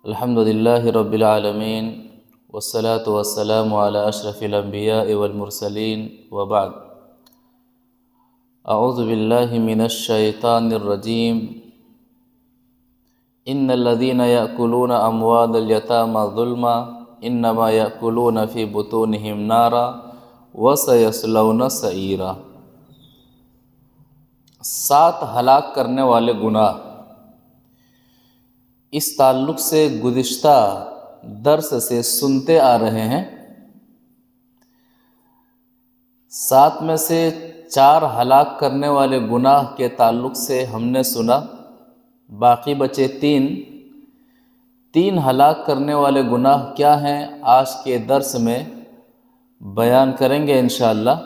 الحمدللہ رب العالمین والصلاة والسلام علی اشرف الانبیاء والمرسلین وبعد اعوذ باللہ من الشیطان الرجیم ان الذین یأکلون اموال الیتامی ظلما انما یأکلون فی بطونہم نارا وسیصلون سعیرا۔ 7 ہلاک کرنے والے گناہ، اس تعلق سے گزشتہ درس سے سنتے آ رہے ہیں۔ 7 میں سے 4 ہلاک کرنے والے گناہ کے تعلق سے ہم نے سنا، باقی بچے 3 ہلاک کرنے والے گناہ کیا ہیں آج کے درس میں بیان کریں گے انشاءاللہ۔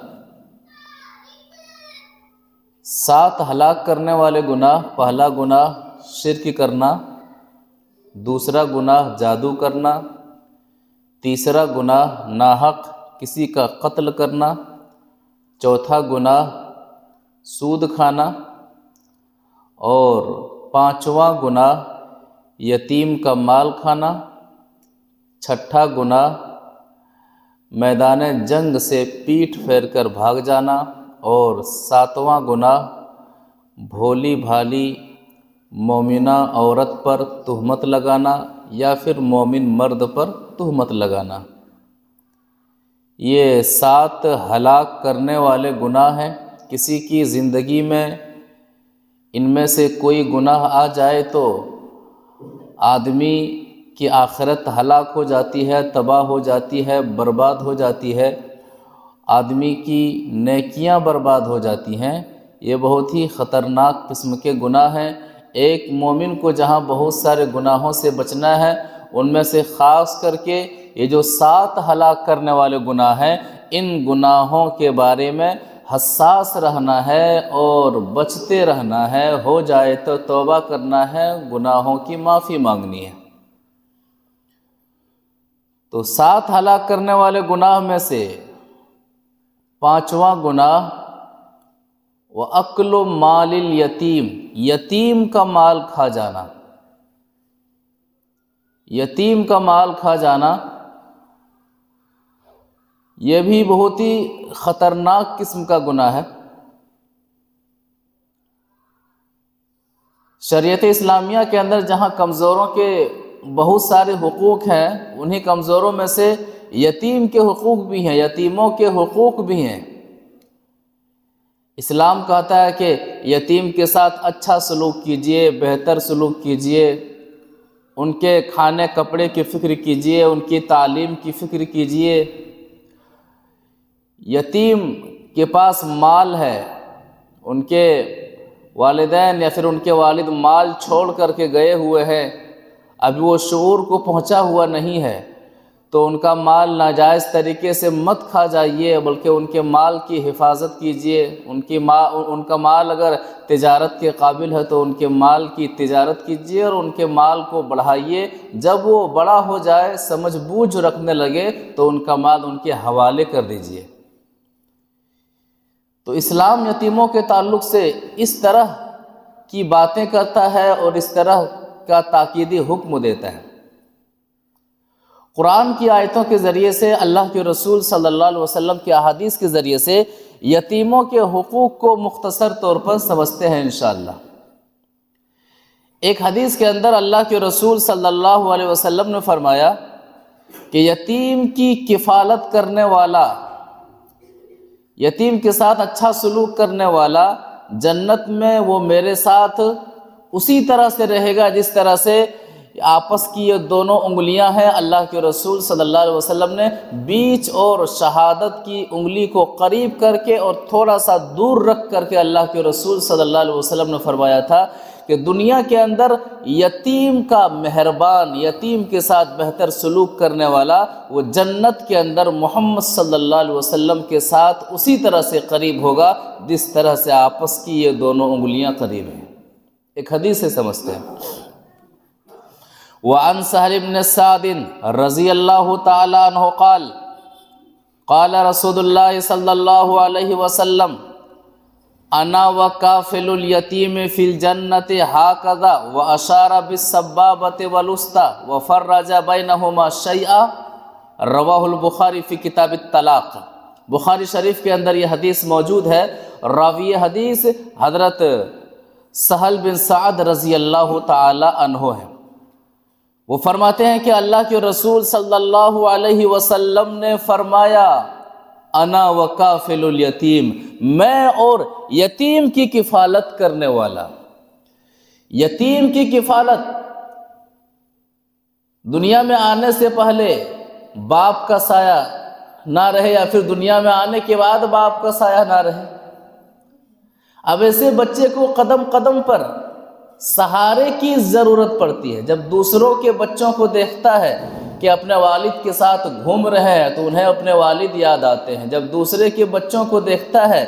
7 ہلاک کرنے والے گناہ، پہلا گناہ شرک کرنا، دوسرا گناہ جادو کرنا، تیسرا گناہ ناحق کسی کا قتل کرنا، چوتھا گناہ سود کھانا، اور 5واں گناہ یتیم کا مال کھانا، چھٹا گناہ میدان جنگ سے پیٹھ پھیر کر بھاگ جانا، اور 7واں گناہ بھولی بھالی مومنہ عورت پر تہمت لگانا یا پھر مومن مرد پر تہمت لگانا۔ یہ 7 ہلاک کرنے والے گناہ ہیں۔ کسی کی زندگی میں ان میں سے کوئی گناہ آ جائے تو آدمی کی آخرت ہلاک ہو جاتی ہے، تباہ ہو جاتی ہے، برباد ہو جاتی ہے، آدمی کی نیکیاں برباد ہو جاتی ہیں۔ یہ بہت ہی خطرناک قسم کے گناہ ہیں۔ ایک مومن کو جہاں بہت سارے گناہوں سے بچنا ہے، ان میں سے خاص کر کے یہ جو 7 ہلاک کرنے والے گناہ ہیں، ان گناہوں کے بارے میں حساس رہنا ہے اور بچتے رہنا ہے۔ ہو جائے تو توبہ کرنا ہے، گناہوں کی معافی مانگنی ہے۔ تو 7 ہلاک کرنے والے گناہ میں سے 5واں گناہ وَأَكْلُ مَالِ الْيَتِيمِ، یتیم کا مال کھا جانا۔ یتیم کا مال کھا جانا یہ بھی بہت ہی خطرناک قسم کا گناہ ہے۔ شریعت اسلامیہ کے اندر جہاں کمزوروں کے بہت سارے حقوق ہیں، انہی کمزوروں میں سے یتیم کے حقوق بھی ہیں، یتیموں کے حقوق بھی ہیں۔ اسلام کہتا ہے کہ یتیم کے ساتھ اچھا سلوک کیجئے، بہتر سلوک کیجئے، ان کے کھانے کپڑے کی فکر کیجئے، ان کی تعلیم کی فکر کیجئے۔ یتیم کے پاس مال ہے، ان کے والدین یا پھر ان کے والد مال چھوڑ کر کے گئے ہوئے ہیں، ابھی وہ شعور کو پہنچا ہوا نہیں ہے، تو ان کا مال ناجائز طریقے سے مت کھا جائیے، بلکہ ان کے مال کی حفاظت کیجئے۔ ان کا مال اگر تجارت کے قابل ہے تو ان کے مال کی تجارت کیجئے اور ان کے مال کو بڑھائیے۔ جب وہ بڑا ہو جائے، سمجھ بوجھ رکھنے لگے، تو ان کا مال ان کے حوالے کر دیجئے۔ تو اسلام یتیموں کے تعلق سے اس طرح کی باتیں کرتا ہے اور اس طرح کا تاکیدی حکم دیتا ہے۔ قرآن کی آیتوں کے ذریعے سے، اللہ کے رسول صلی اللہ علیہ وسلم کی احادیث کے ذریعے سے یتیموں کے حقوق کو مختصر طور پر سمجھتے ہیں انشاءاللہ۔ ایک حدیث کے اندر اللہ کے رسول صلی اللہ علیہ وسلم نے فرمایا کہ یتیم کی کفالت کرنے والا، یتیم کے ساتھ اچھا سلوک کرنے والا، جنت میں وہ میرے ساتھ اسی طرح سے رہے گا جس طرح سے آپس کی یہ دونوں انگلیاں ہیں۔ اللہ کے رسول صلی اللہ علیہ وسلم نے بیچ اور شہادت کی انگلی کو قریب کر کے اور تھوڑا سا دور رکھ کر کے اللہ کے رسول صلی اللہ علیہ وسلم نے فرمایا تھا کہ دنیا کے اندر یتیم کا مہربان، یتیم کے ساتھ بہتر سلوک کرنے والا، وہ جنت کے اندر محمد صلی اللہ علیہ وسلم کے ساتھ اسی طرح سے قریب ہوگا جس طرح سے آپس کی یہ دونوں انگلیاں قریب ہیں۔ ایک حدیث سے سمجھتے ہیں۔ وعن سہل بن سعد رضی اللہ تعالی عنہ قال قال رسول اللہ صلی اللہ علیہ وسلم انا وکافل الیتیم فی الجنۃ ہاکذا واشار بالسبابۃ والوسطی وفرج بینہما شیئا، رواہ البخاری فی کتاب الطلاق۔ بخاری شریف کے اندر یہ حدیث موجود ہے۔ راوی حدیث حضرت سہل بن سعد رضی اللہ تعالی عنہ ہے۔ وہ فرماتے ہیں کہ اللہ کے رسول صلی اللہ علیہ وسلم نے فرمایا انا وکافل الیتیم، میں اور یتیم کی کفالت کرنے والا۔ یتیم کی کفالت دنیا میں آنے سے پہلے باپ کا سایہ نہ رہے یا پھر دنیا میں آنے کے بعد باپ کا سایہ نہ رہے۔ اب ایسے بچے کو قدم قدم پر سہارے کی ضرورت پڑتی ہے۔ جب دوسروں کے بچوں کو دیکھتا ہے کہ اپنے والد کے ساتھ گھوم رہے ہیں تو انہیں اپنے والد یاد آتے ہیں۔ جب دوسرے کے بچوں کو دیکھتا ہے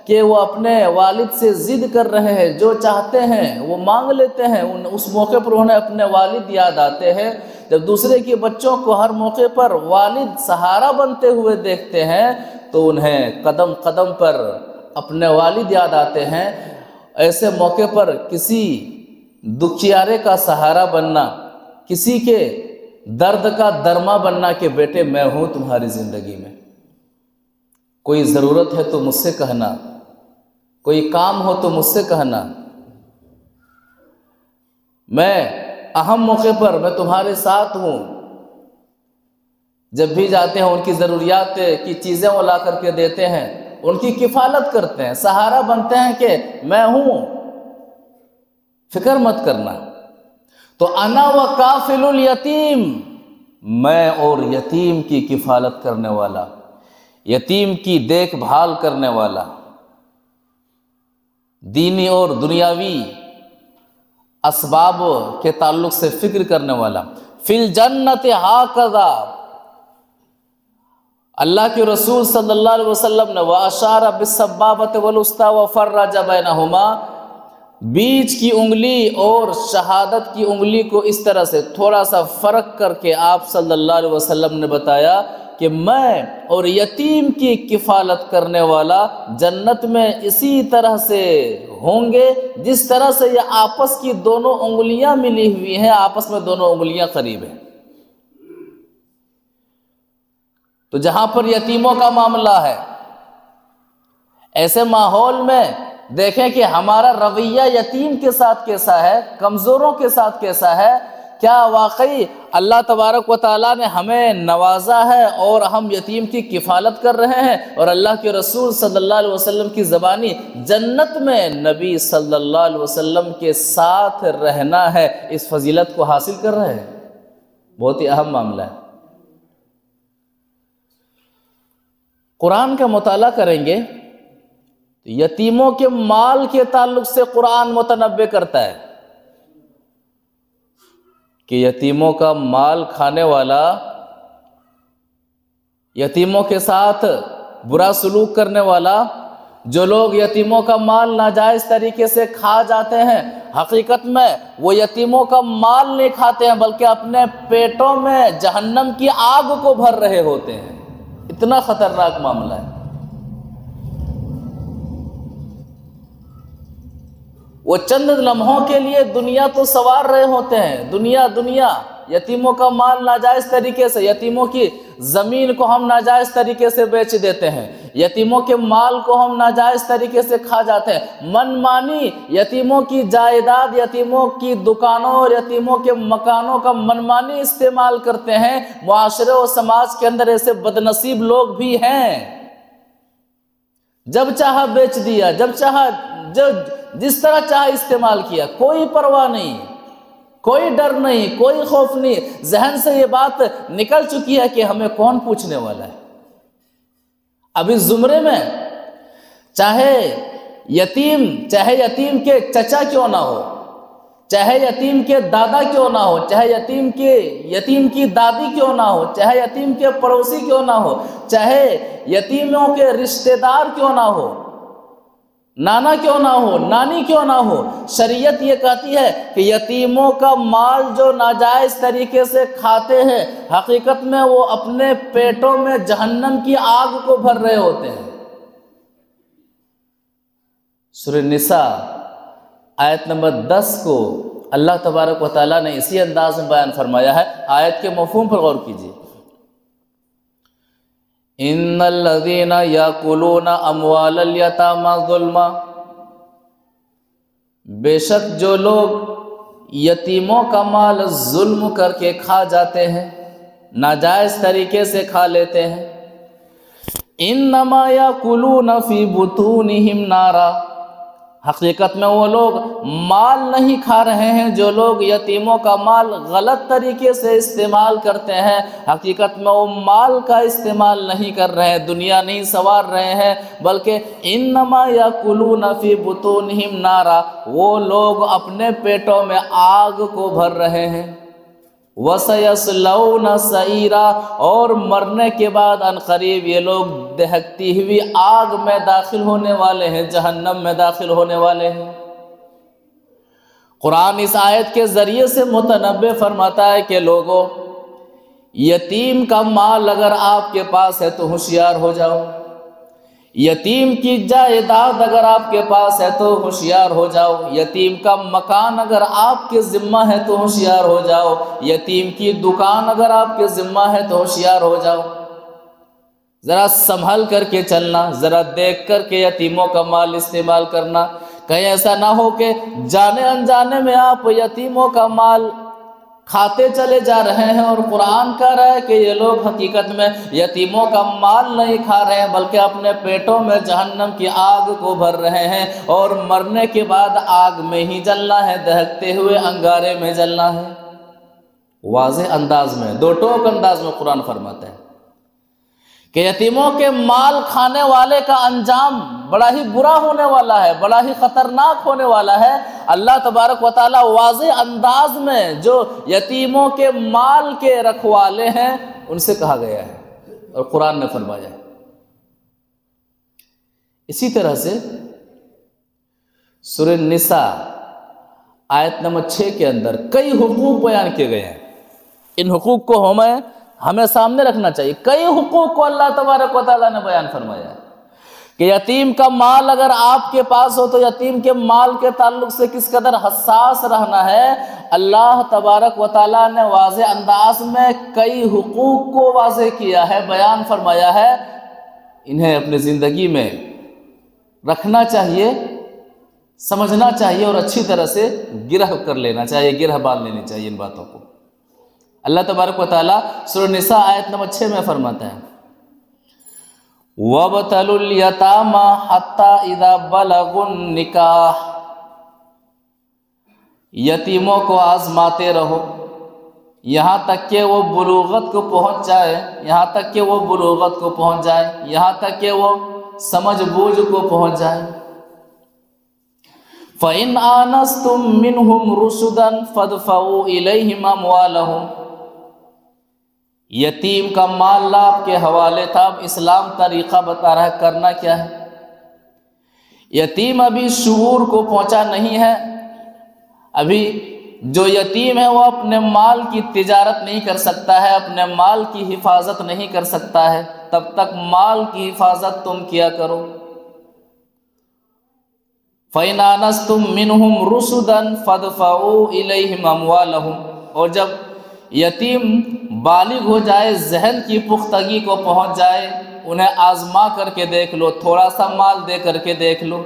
کہ وہ اپنے والد سے ضد کر رہے ہیں، جو چاہتے ہیں وہ مانگ لیتے ہیں، اس موقع پر انہیں اپنے والد یاد آتے ہیں۔ جب دوسرے کے بچوں کو ہر موقع پر والد سہارا بنتے ہوئے دیکھتے ہیں تو انہیں قدم قدم پر اپنے والد یاد آتے ہیں۔ ایسے موقع پر کسی دکھیارے کا سہارا بننا، کسی کے درد کا درما بننا کہ بیٹے میں ہوں تمہاری زندگی میں، کوئی ضرورت ہے تو مجھ سے کہنا، کوئی کام ہو تو مجھ سے کہنا، میں اہم موقع پر میں تمہارے ساتھ ہوں۔ جب بھی جاتے ہیں ان کی ضروریات کی چیزیں وہ لا کر کے دیتے ہیں، ان کی کفالت کرتے ہیں، سہارا بنتے ہیں کہ میں ہوں، فکر مت کرنا۔ تو انا وکافل الیتیم، میں اور یتیم کی کفالت کرنے والا، یتیم کی دیکھ بھال کرنے والا، دینی اور دنیاوی اسباب کے تعلق سے فکر کرنے والا۔ فی الجنت ہاکذا، اللہ کے رسول صلی اللہ علیہ وسلم نے واشار بالسبابۃ والوسطی وفرج بینہما، بیچ کی انگلی اور شہادت کی انگلی کو اس طرح سے تھوڑا سا فرق کر کے آپ صلی اللہ علیہ وسلم نے بتایا کہ میں اور یتیم کی کفالت کرنے والا جنت میں اسی طرح سے ہوں گے جس طرح سے یہ آپس کی دونوں انگلیاں ملی ہوئی ہیں، آپس میں دونوں انگلیاں قریب ہیں۔ تو جہاں پر یتیموں کا معاملہ ہے، ایسے ماحول میں دیکھیں کہ ہمارا رویہ یتیم کے ساتھ کیسا ہے، کمزوروں کے ساتھ کیسا ہے۔ کیا واقعی اللہ تبارک و تعالیٰ نے ہمیں نوازا ہے اور ہم یتیم کی کفالت کر رہے ہیں، اور اللہ کے رسول صلی اللہ علیہ وسلم کی زبانی جنت میں نبی صلی اللہ علیہ وسلم کے ساتھ رہنا ہے، اس فضیلت کو حاصل کر رہے ہیں؟ بہت ہی اہم معاملہ ہے۔ قرآن کا مطالعہ کریں گے تو یتیموں کے مال کے تعلق سے قرآن متنبع کرتا ہے کہ یتیموں کا مال کھانے والا، یتیموں کے ساتھ برا سلوک کرنے والا، جو لوگ یتیموں کا مال ناجائز طریقے سے کھا جاتے ہیں، حقیقت میں وہ یتیموں کا مال نہیں کھاتے ہیں بلکہ اپنے پیٹوں میں جہنم کی آگ کو بھر رہے ہوتے ہیں۔ اتنا خطرناک معاملہ ہے۔ وہ چند لمحوں کے لیے دنیا تو سوار رہے ہوتے ہیں، دنیا یتیموں کا مال ناجائز طریقے سے، یتیموں کی زمین کو ہم ناجائز طریقے سے بیچ دیتے ہیں، یتیموں کے مال کو ہم ناجائز طریقے سے کھا جاتے ہیں، من مانی یتیموں کی جائیداد، یتیموں کی دکانوں اور یتیموں کے مکانوں کا من مانی استعمال کرتے ہیں۔ معاشرے و سماج کے اندر ایسے بدنصیب لوگ بھی ہیں، جب چاہا بیچ دیا، جس طرح چاہا استعمال کیا، کوئی پرواہ نہیں، کوئی ڈر نہیں، کوئی خوف نہیں، ذہن سے یہ بات نکل چکی ہے کہ ہمیں کون پوچھنے والا ہے۔ اب اس زمرے میں چاہے یتیم کے چچا کیوں نہ ہو، چاہے یتیم کے دادا کیوں نہ ہو، چاہے یتیم کی دادی کیوں نہ ہو، چاہے یتیم کے پڑوسی کیوں نہ ہو، چاہے یتیموں کے رشتہ دار کیوں نہ ہو، نانا کیوں نہ ہو، نانی کیوں نہ ہو، شریعت یہ کہتی ہے کہ یتیموں کا مال جو ناجائز طریقے سے کھاتے ہیں، حقیقت میں وہ اپنے پیٹوں میں جہنم کی آگ کو بھر رہے ہوتے ہیں۔ سورہ نساء آیت نمبر 10 کو اللہ تبارک و تعالیٰ نے اسی انداز میں بیان فرمایا ہے۔ آیت کے مفہوم پر غور کیجیے۔ ان الذین یاکلون اموال الیتامی ظلما، بے شک جو لوگ یتیموں کا مال ظلم کر کے کھا جاتے ہیں، ناجائز طریقے سے کھا لیتے ہیں، انما یاکلون فی بطونہم نارا، حقیقت میں وہ لوگ مال نہیں کھا رہے ہیں جو لوگ یتیموں کا مال غلط طریقے سے استعمال کرتے ہیں، حقیقت میں وہ مال کا استعمال نہیں کر رہے ہیں، دنیا نہیں سنوار رہے ہیں، بلکہ انما یاکلون فی بطونہم نارا، وہ لوگ اپنے پیٹوں میں آگ کو بھر رہے ہیں، وَسَيَصْلَوْنَ سَعِيرًا، اور مرنے کے بعد عنقریب یہ لوگ دہکتی ہوئی آگ میں داخل ہونے والے ہیں، جہنم میں داخل ہونے والے ہیں۔ قرآن اس آیت کے ذریعے سے متنبہ فرماتا ہے کہ لوگوں، یتیم کا مال اگر آپ کے پاس ہے تو ہوشیار ہو جاؤ، یتیم کی جائیداد اگر آپ کے پاس ہے تو ہوشیار ہو جاؤ، یتیم کا مکان اگر آپ کے ذمہ ہے تو ہوشیار ہو جاؤ، یتیم کی دکان اگر آپ کے ذمہ ہے تو ہوشیار ہو جاؤ۔ ذرا سنبھل کر کے چلنا، ذرا دیکھ کر کے یتیموں کا مال استعمال کرنا، کہیں ایسا نہ ہو کہ جانے انجانے میں آپ یتیموں کا مال کھاتے چلے جا رہے ہیں، اور قرآن کہہ رہا ہے کہ یہ لوگ حقیقت میں یتیموں کا مال نہیں کھا رہے ہیں بلکہ اپنے پیٹوں میں جہنم کی آگ کو بھر رہے ہیں، اور مرنے کے بعد آگ میں ہی جلنا ہے، دہکتے ہوئے انگارے میں جلنا ہے۔ واضح انداز میں، دو ٹوک انداز میں قرآن فرماتا ہے کہ یتیموں کے مال کھانے والے کا انجام بڑا ہی برا ہونے والا ہے، بڑا ہی خطرناک ہونے والا ہے۔ اللہ تبارک و تعالیٰ واضح انداز میں جو یتیموں کے مال کے رکھوالے ہیں ان سے کہا گیا ہے اور قرآن نے فرمایا ہے۔ اسی طرح سے سورہ نساء آیت نمبر 6 کے اندر کئی حقوق بیان کیے گئے ہیں، ان حقوق کو ہمیں سامنے رکھنا چاہیے۔ کئی حقوق کو اللہ تبارک و تعالیٰ نے بیان فرمایا ہے کہ یتیم کا مال اگر آپ کے پاس ہو تو یتیم کے مال کے تعلق سے کس قدر حساس رہنا ہے۔ اللہ تبارک و تعالیٰ نے واضح انداز میں کئی حقوق کو واضح کیا ہے، بیان فرمایا ہے، انہیں اپنی زندگی میں رکھنا چاہیے، سمجھنا چاہیے، اور اچھی طرح سے گرہ کر لینا چاہیے، گرہ باندھ لینی چاہیے ان باتوں کو۔ اللہ تبارک و تعالیٰ سورہ نساء آیت نمبر 6 میں فرماتا ہے وَابْتَلُوا الْيَتَامَى حَتَّى إِذَا بَلَغُوا النِّكَاحَ، یتیموں کو آزماتے رہو یہاں تک کہ وہ بلوغت کو پہنچ جائے، یہاں تک کہ وہ بلوغت کو پہنچ جائے، یہاں تک کہ وہ سمجھ بوجھ کو پہنچ جائے۔ فَإِنْ آنَسْتُم مِّنْهُمْ رُشْدًا فَادْفَعُوا إِلَيْهِمْ أَمْوَالَهُمْ، یتیم کا مال آپ کے حوالے تھا۔ اب اسلام طریقہ بتا رہا ہے کرنا کیا ہے۔ یتیم ابھی شعور کو پہنچا نہیں ہے، ابھی جو یتیم ہے وہ اپنے مال کی تجارت نہیں کر سکتا ہے، اپنے مال کی حفاظت نہیں کر سکتا ہے، تب تک مال کی حفاظت تم کیا کرو۔ فَإِنْ آنَسْتُم مِّنْهُمْ رُشْدًا فَادْفَعُوا إِلَيْهِمْ أَمْوَالَهُمْ، اور جب یتیم بالغ ہو جائے، ذہن کی پختگی کو پہنچ جائے، انہیں آزما کر کے دیکھ لو، تھوڑا سا مال دے کر کے دیکھ لو،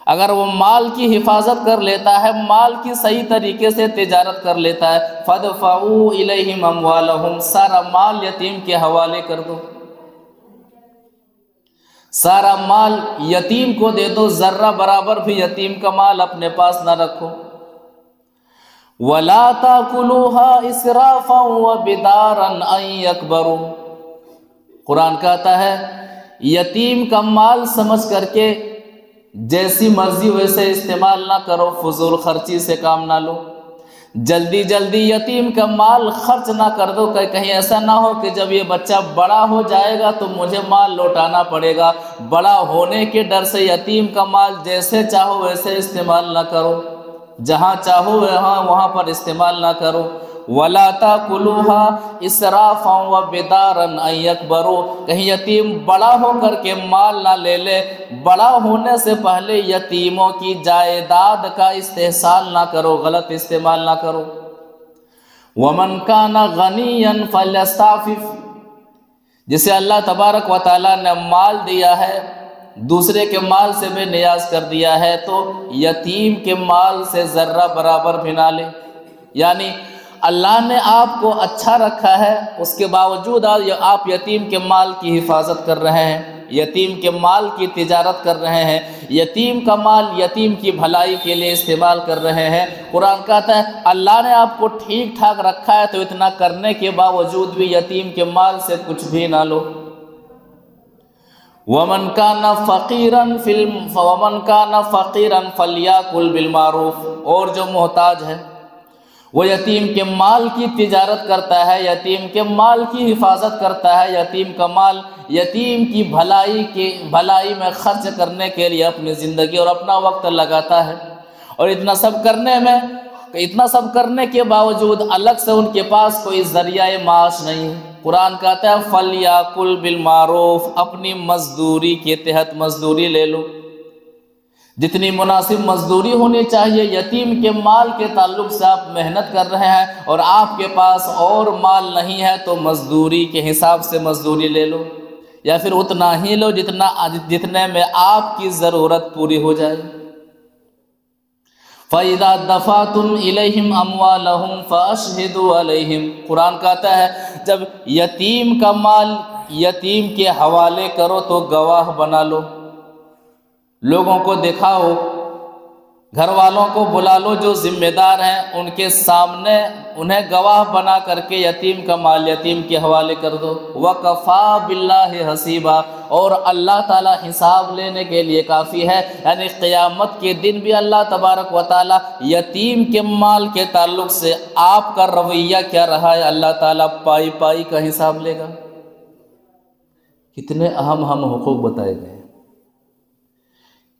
اگر وہ مال کی حفاظت کر لیتا ہے، مال کی صحیح طریقے سے تجارت کر لیتا ہے، فَادْفَعُوا إِلَيْهِمْ أَمْوَالَهُمْ، سارا مال یتیم کے حوالے کر دو، سارا مال یتیم کو دے دو، ذرہ برابر بھی یتیم کا مال اپنے پاس نہ رکھو۔ وَلَا تَأْكُلُوهَا إِسْرَافًا وَبِدَارًا أَن يَكْبَرُوا، قرآن کہتا ہے یتیم کا مال سمجھ کر کے جیسی مرضی ویسے استعمال نہ کرو، فضول خرچی سے کام نہ لو، جلدی جلدی یتیم کا مال خرچ نہ کر دو، کہ کہیں ایسا نہ ہو کہ جب یہ بچہ بڑا ہو جائے گا تو مجھے مال لوٹانا پڑے گا۔ بڑا ہونے کے ڈر سے یتیم کا مال جیسے چاہو ویسے استعمال نہ کرو، جہاں چاہو وہاں پر استعمال نہ کرو۔ وَلَا تَأْكُلُوهَا إِسْرَافًا وَبِدَارًا أَن يَكْبَرُوا، کہیں یتیم بڑا ہو کر کے مال نہ لے لے، بڑا ہونے سے پہلے یتیموں کی جائیداد کا استحصال نہ کرو، غلط استعمال نہ کرو۔ وَمَنْ كَانَ غَنِيًّا فَلْيَسْتَعْفِفْ، جسے اللہ تبارک و تعالیٰ نے مال دیا ہے، دوسرے کے مال سے بے نیاز کر دیا ہے، تو یتیم کے مال سے ذرہ برابر بھی نہ لے۔ یعنی اللہ نے آپ کو اچھا رکھا ہے، اس کے باوجود آپ یتیم کے مال کی حفاظت کر رہے ہیں، یتیم کے مال کی تجارت کر رہے ہیں، یتیم کا مال یتیم کی بھلائی کے لیے استعمال کر رہے ہیں۔ قرآن کہتا ہے اللہ نے آپ کو ٹھیک ٹھاک رکھا ہے، تو اتنا کرنے کے باوجود بھی یتیم کے مال سے کچھ بھی نہ لو۔ وَمَنْ كَانَ فَقِيرًا فَلْيَأْكُلْ بِالْمَعْرُوفِ، اور جو محتاج ہے وہ یتیم کے مال کی تجارت کرتا ہے، یتیم کے مال کی حفاظت کرتا ہے، یتیم کا مال یتیم کی بھلائی میں خرچ کرنے کے لیے اپنی زندگی اور اپنا وقت لگاتا ہے، اور اتنا سب کرنے کے باوجود الگ سے ان کے پاس کوئی ذریعہ معاش نہیں ہے۔ قرآن کہتا ہے فَلْيَأْكُلْ بِالْمَعْرُوفِ، اپنی مزدوری کے تحت مزدوری لے لو، جتنی مناسب مزدوری ہونی چاہیے۔ یتیم کے مال کے تعلق سے آپ محنت کر رہے ہیں اور آپ کے پاس اور مال نہیں ہے، تو مزدوری کے حساب سے مزدوری لے لو، یا پھر اتنا ہی لو جتنے میں آپ کی ضرورت پوری ہو جائے۔ فَإِذَا دَفَعْتُمْ إِلَيْهِمْ أَمْوَالَهُمْ فَأَشْهِدُوا عَلَيْهِمْ، قرآن کہتا ہے جب یتیم کا مال یتیم کے حوالے کرو تو گواہ بنا لو، لوگوں کو دکھاؤ، گھر والوں کو بلا لو جو ذمہ دار ہیں، ان کے سامنے انہیں گواہ بنا کر کے یتیم کا مال یتیم کے حوالے کر دو۔ وَكَفَى بِاللَّهِ حَسِيبًا، اور اللہ تعالیٰ حساب لینے کے لیے کافی ہے۔ یعنی قیامت کے دن بھی اللہ تبارک و تعالیٰ یتیم کے مال کے تعلق سے آپ کا رویہ کیا رہا ہے، اللہ تعالیٰ پائی پائی کا حساب لے گا۔ کتنے اہم حقوق بتائے گئے،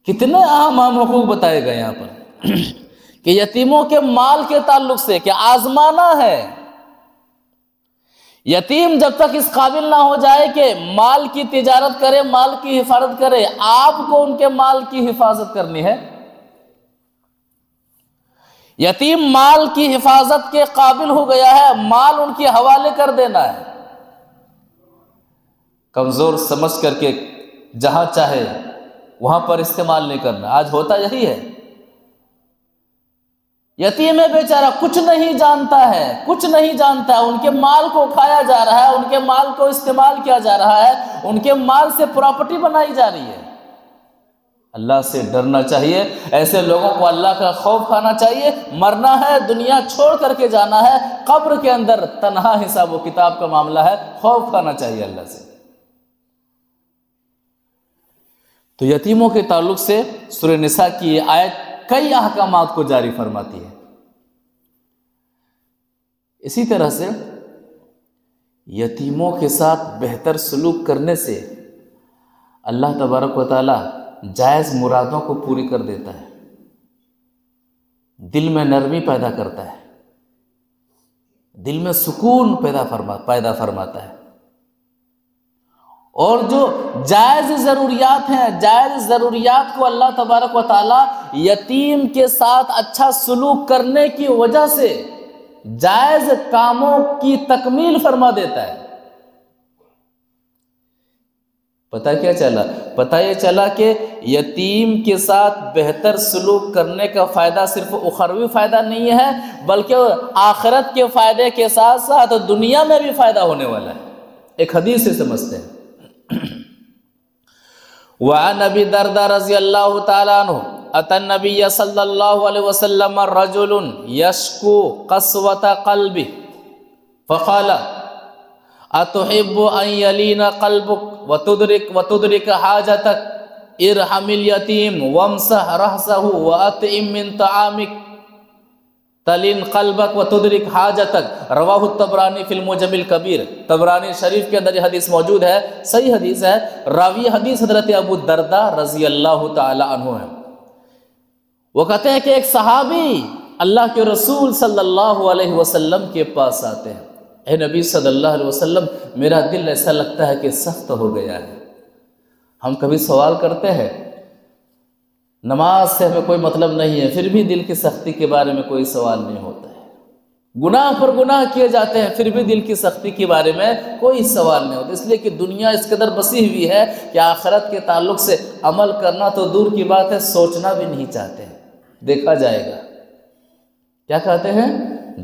کتنے اہم حقوق بتائے گئے یہاں پر کہ یتیموں کے مال کے تعلق سے کہ آزمانا ہے۔ یتیم جب تک اس قابل نہ ہو جائے کہ مال کی تجارت کرے، مال کی حفاظت کرے، آپ کو ان کے مال کی حفاظت کرنی ہے۔ یتیم مال کی حفاظت کے قابل ہو گیا ہے، مال ان کے حوالے کر دینا ہے، کمزور سمجھ کر کے جہاں چاہے وہاں پر استعمال نہیں کرنا۔ آج ہوتا یہی ہے، یتیم ہے بیچارہ، کچھ نہیں جانتا ہے، ان کے مال کو کھایا جا رہا ہے، ان کے مال کو استعمال کیا جا رہا ہے، ان کے مال سے پراپرٹی بنائی جا رہی ہے۔ اللہ سے ڈرنا چاہیے، ایسے لوگوں کو اللہ کا خوف کھانا چاہیے۔ مرنا ہے، دنیا چھوڑ کر کے جانا ہے، قبر کے اندر تنہا حساب و کتاب کا معاملہ ہے، خوف کھانا چاہیے اللہ سے۔ تو یتیموں کے تعلق سے سورہ نساء کی یہ آیت کئی احکامات کو جاری فرماتی ہے۔ اسی طرح سے یتیموں کے ساتھ بہتر سلوک کرنے سے اللہ تبارک و تعالی جائز مرادوں کو پوری کر دیتا ہے، دل میں نرمی پیدا کرتا ہے، دل میں سکون پیدا فرماتا ہے، اور جو جائز ضروریات ہیں، جائز ضروریات کو اللہ تبارک و تعالی یتیم کے ساتھ اچھا سلوک کرنے کی وجہ سے جائز کاموں کی تکمیل فرما دیتا ہے۔ پتہ یہ چلا کہ یتیم کے ساتھ بہتر سلوک کرنے کا فائدہ صرف اخروی فائدہ نہیں ہے، بلکہ آخرت کے فائدے کے ساتھ ساتھ دنیا میں بھی فائدہ ہونے والا ہے۔ ایک حدیث سے سمجھتے ہیں، وعن ابی درداء رضی اللہ تعالی عنہ اتى النبي صلی اللہ علیہ وسلم رجل یشکو قسوة قلبه فقال اتحب ان يلين قلبك وتدرك حاجتك ارحم اليتيم وامسح رأسه واطعم من طعامك تلین قلبک و تدرک حاجتک، رواہ الطبرانی فی المعجم الکبیر۔ طبرانی شریف کے اندر یہ حدیث موجود ہے، صحیح حدیث ہے۔ راوی حدیث حضرت ابو درداء رضی اللہ تعالی عنہ ہے۔ وہ کہتے ہیں کہ ایک صحابی اللہ کے رسول صلی اللہ علیہ وسلم کے پاس آتے ہیں، اے نبی صلی اللہ علیہ وسلم میرا دل ایسا لگتا ہے کہ سخت ہو گیا ہے۔ ہم کبھی سوال کرتے ہیں، نماز سے ہمیں کوئی مطلب نہیں ہے، پھر بھی دل کی سختی کے بارے میں کوئی سوال نہیں ہوتا ہے۔ گناہ پر گناہ کیے جاتے ہیں، پھر بھی دل کی سختی کے بارے میں کوئی سوال نہیں ہوتا، اس لیے کہ دنیا اس قدر بسی ہوئی ہے کہ آخرت کے تعلق سے عمل کرنا تو دور کی بات ہے، سوچنا بھی نہیں چاہتے ہیں۔ دیکھا جائے گا، کیا کہتے ہیں؟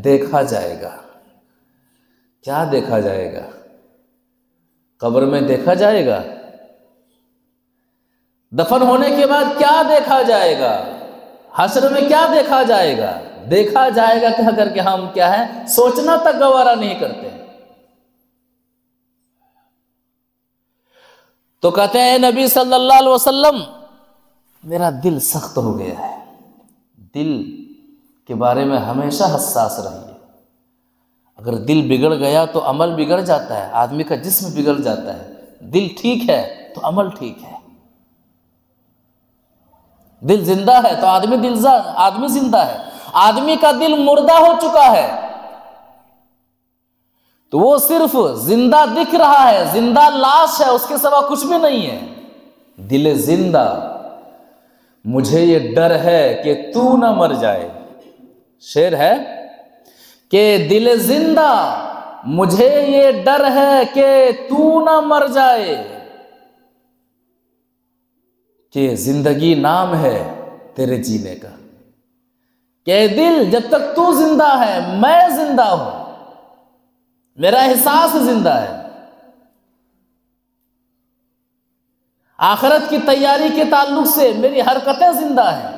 دیکھا جائے گا۔ کیا دیکھا جائے گا؟ قبر میں دیکھا جائے گا؟ دفن ہونے کے بعد کیا دیکھا جائے گا؟ حشر میں کیا دیکھا جائے گا؟ دیکھا جائے گا کہہ کر کے ہم کیا ہے، سوچنا تک گوارا نہیں کرتے۔ تو کہتے ہیں نبی صلی اللہ علیہ وسلم میرا دل سخت ہو گیا ہے۔ دل کے بارے میں ہمیشہ حساس رہیے۔ اگر دل بگڑ گیا تو عمل بگڑ جاتا ہے، آدمی کا جسم بگڑ جاتا ہے۔ دل ٹھیک ہے تو عمل ٹھیک ہے۔ دل زندہ ہے تو آدمی زندہ ہے۔ آدمی کا دل مردہ ہو چکا ہے تو وہ صرف زندہ دکھ رہا ہے، زندہ لاش ہے، اس کے سوا کچھ بھی نہیں ہے۔ دل زندہ، مجھے یہ ڈر ہے کہ تو نہ مر جائے۔ شعر ہے کہ دل زندہ، مجھے یہ ڈر ہے کہ تو نہ مر جائے، کہ زندگی نام ہے تیرے جینے کا۔ کہ دل جب تک تو زندہ ہے میں زندہ ہوں، میرا احساس زندہ ہے۔ آخرت کی تیاری کے تعلق سے میری حرکتیں زندہ ہیں،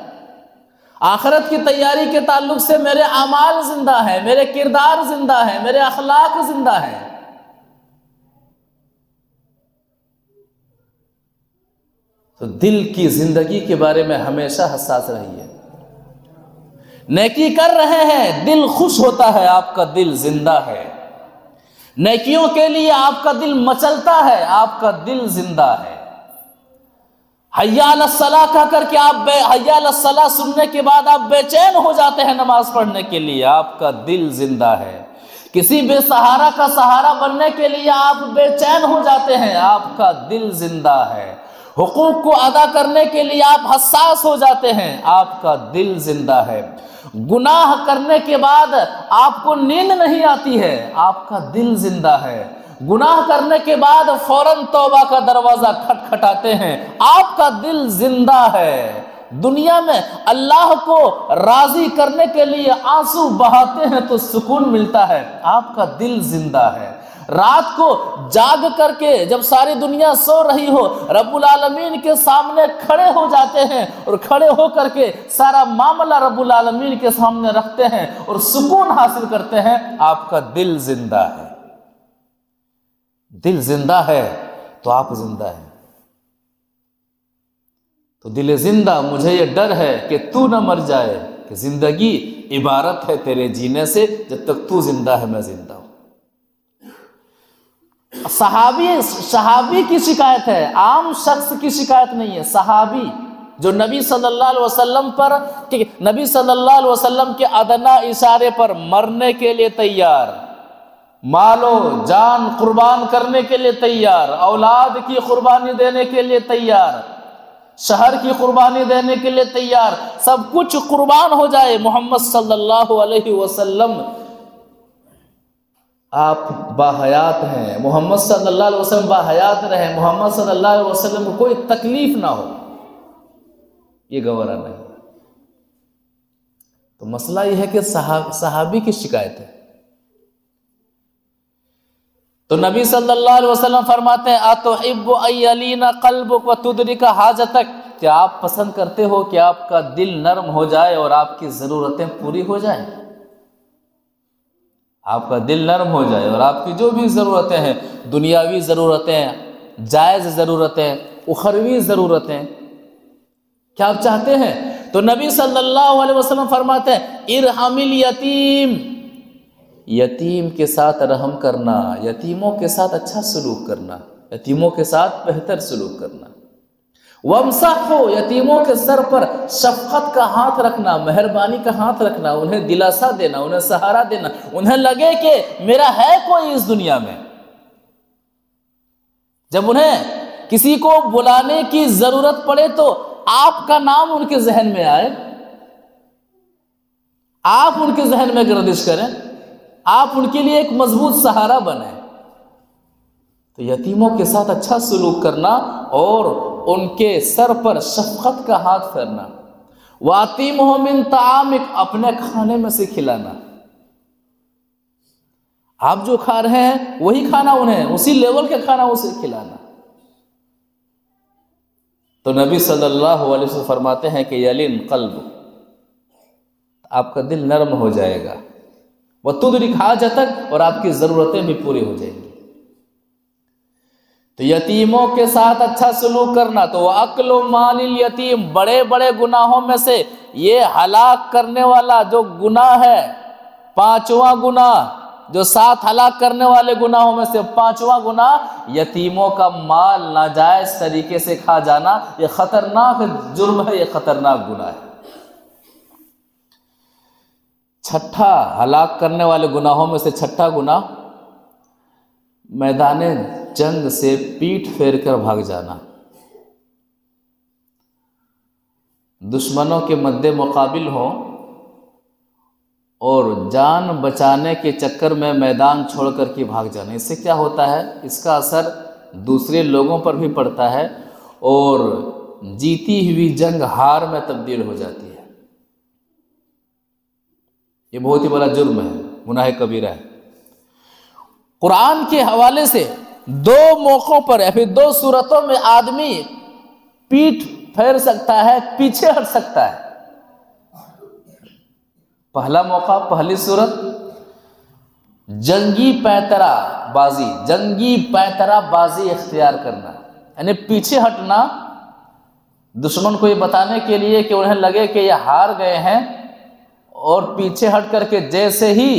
آخرت کی تیاری کے تعلق سے میرے اعمال زندہ ہیں، میرے کردار زندہ ہیں، میرے اخلاق زندہ ہیں۔ تو دل کی زندگی کے بارے میں ہمیشہ حساس رہیے۔ نیکی کر رہے ہیں، دل خوش ہوتا ہے، آپ کا دل زندہ ہے۔ نیکیوں کے لیے آپ کا دل مچلتا ہے، آپ کا دل زندہ ہے۔ حیا علی الصلاۃ کہہ کر کے حیا علی الصلاۃ سننے کے بعد آپ بے چین ہو جاتے ہیں نماز پڑھنے کے لیے، آپ کا دل زندہ ہے۔ کسی بے سہارا کا سہارا بننے کے لیے آپ بے چین ہو جاتے ہیں، آپ کا دل زندہ ہے۔ حقوق کو ادا کرنے کے لیے آپ حساس ہو جاتے ہیں، آپ کا دل زندہ ہے۔ گناہ کرنے کے بعد آپ کو نیند نہیں آتی ہے، آپ کا دل زندہ ہے۔ گناہ کرنے کے بعد فوراً توبہ کا دروازہ کھٹکھٹاتے ہیں، آپ کا دل زندہ ہے۔ دنیا میں اللہ کو راضی کرنے کے لیے آنسو بہاتے ہیں تو سکون ملتا ہے، آپ کا دل زندہ ہے۔ رات کو جاگ کر کے جب ساری دنیا سو رہی ہو، رب العالمین کے سامنے کھڑے ہو جاتے ہیں اور کھڑے ہو کر کے سارا معاملہ رب العالمین کے سامنے رکھتے ہیں اور سکون حاصل کرتے ہیں، آپ کا دل زندہ ہے۔ دل زندہ ہے تو آپ زندہ ہیں۔ تو دل زندہ، مجھے یہ ڈر ہے کہ تو نہ مر جائے، کہ زندگی عبارت ہے تیرے جینے سے، جب تک تو زندہ ہے میں زندہ ہوں۔ صحابی کی شکایت ہے، عام شخص کی شکایت نہیں ہے۔ صحابی جو نبی صلی اللہ علیہ وسلم پر، نبی صلی اللہ علیہ وسلم کے ادنا اشارے پر مرنے کے لیے تیار، مال و جان قربان کرنے کے لیے تیار، اولاد کی قربانی دینے کے لیے تیار، شہر کی قربانی دینے کے لیے تیار، سب کچھ قربان ہو جائے، محمد صلی اللہ علیہ وسلم آپ باحیات ہیں، محمد صلی اللہ علیہ وسلم باحیات رہیں، محمد صلی اللہ علیہ وسلم کو کوئی تکلیف نہ ہو، یہ گوارا نہیں۔ تو مسئلہ یہ ہے کہ صحابی کی شکایت ہے۔ تو نبی صلی اللہ علیہ وسلم فرماتے ہیں اتحب ان یلین قلبک وتدرک حاجتک، کیا آپ پسند کرتے ہو کہ آپ کا دل نرم ہو جائے اور آپ کی ضرورتیں پوری ہو جائیں؟ آپ کا دل نرم ہو جائے اور آپ کی جو بھی ضرورتیں ہیں، دنیاوی ضرورتیں، جائز ضرورتیں، اخروی ضرورتیں، کیا آپ چاہتے ہیں؟ تو نبی صلی اللہ علیہ وسلم فرماتے ہیں ارحم الیتیم، یتیم کے ساتھ رحم کرنا، یتیموں کے ساتھ اچھا سلوک کرنا، یتیموں کے ساتھ بہتر سلوک کرنا۔ وَامْسَحْهُ، یتیموں کے سر پر شفقت کا ہاتھ رکھنا، مہربانی کا ہاتھ رکھنا، انہیں دلاسا دینا، انہیں سہارا دینا، انہیں لگے کہ میرا ہے کوئی اس دنیا میں۔ جب انہیں کسی کو بلانے کی ضرورت پڑے تو آپ کا نام ان کے ذہن میں آئے، آپ ان کے ذہن میں گردش کریں، آپ ان کے لیے ایک مضبوط سہارا بنیں۔ تو یتیموں کے ساتھ اچھا سلوک کرنا اور ان کے سر پر شفقت کا ہاتھ پھیرنا۔ وَأَطِعِمْهُ مِنْ طَعَامِكَ، اپنے کھانے میں سے کھلانا، آپ جو کھا رہے ہیں وہی کھانا انہیں، اسی لیول کے کھانا اسے کھلانا۔ تو نبی صلی اللہ علیہ وسلم فرماتے ہیں کہ یلین قلب، آپ کا دل نرم ہو جائے گا، وَتُدْرِكْ حَاجَتَكَ، اور آپ کی ضرورتیں بھی پوری ہو جائیں گی۔ تو یتیموں کے ساتھ اچھا سلوک کرنا، تو وَأَكْلُ مَالِ الْيَتِيمِ، بڑے بڑے گناہوں میں سے یہ ہلاک کرنے والا جو گناہ ہے، پانچواں گناہ، جو 7 ہلاک کرنے والے گناہوں میں سے پانچواں گناہ یتیموں کا مال ناجائز طریقے سے کھا جانا، یہ خطرناک جرم ہے، یہ خطرناک گناہ ہے۔ چھٹا ہلاک کرنے والے گناہوں میں سے چھٹا گناہ، میدان جنگ سے پیٹھ پھیر کر بھاگ جانا، دشمنوں کے مد مقابل ہو اور جان بچانے کے چکر میں میدان چھوڑ کر کے بھاگ جانا۔ اس سے کیا ہوتا ہے، اس کا اثر دوسرے لوگوں پر بھی پڑتا ہے اور جیتی ہوئی جنگ ہار میں تبدیل ہو جاتی ہے۔ یہ بہت ہی بڑا جرم ہے، گناہ کبیرہ ہے۔ قرآن کے حوالے سے 2 موقعوں پر یا پھر 2 صورتوں میں آدمی پیٹھ پھیر سکتا ہے، پیچھے ہٹ سکتا ہے۔ پہلا موقع، پہلی صورت، جنگی پیترا بازی، جنگی پیترا بازی اختیار کرنا، یعنی پیچھے ہٹنا، دشمن کو یہ بتانے کے لیے کہ انہیں لگے کہ یہ ہار گئے ہیں، اور پیچھے ہٹ کر کے جیسے ہی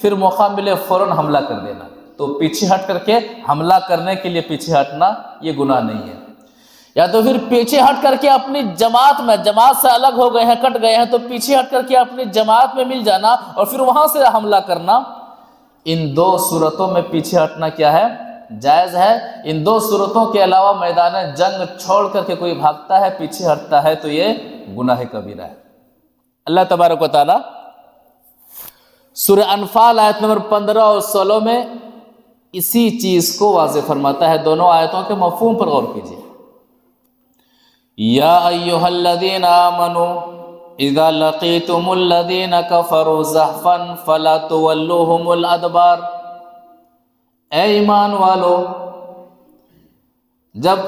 پھر موقع ملے فوراً حملہ کر دینا۔ تو پیچھے ہٹ کر کے حملہ کرنے کے لیے پیچھے ہٹنا یہ گناہ نہیں ہے۔ یا تو پھر پیچھے ہٹ کر کے اپنی جماعت میں، جماعت سے الگ ہو گئے ہیں، کٹ گئے ہیں، تو پیچھے ہٹ کر کے اپنی جماعت میں مل جانا اور پھر وہاں سے حملہ کرنا۔ ان 2 صورتوں میں پیچھے ہٹنا کیا ہے، جائز ہے۔ ان 2 صورتوں کے علاوہ میدان جنگ چھوڑ کر کے کوئی بھاگتا ہے، پیچھے ہٹتا ہے، تو یہ گناہ کبیرہ ہے۔ اللہ تبارک و تعالی سورہ انفال آیت نمبر 15 اور 16 میں اسی چیز کو واضح فرماتا ہے۔ دونوں آیتوں کے مفہوم پر غور کیجیے۔ یا ایھا الذین آمنوا اذا لقیتم الذین کفروا زحفا فلا تولوہم الادبار، اے ایمان والو، جب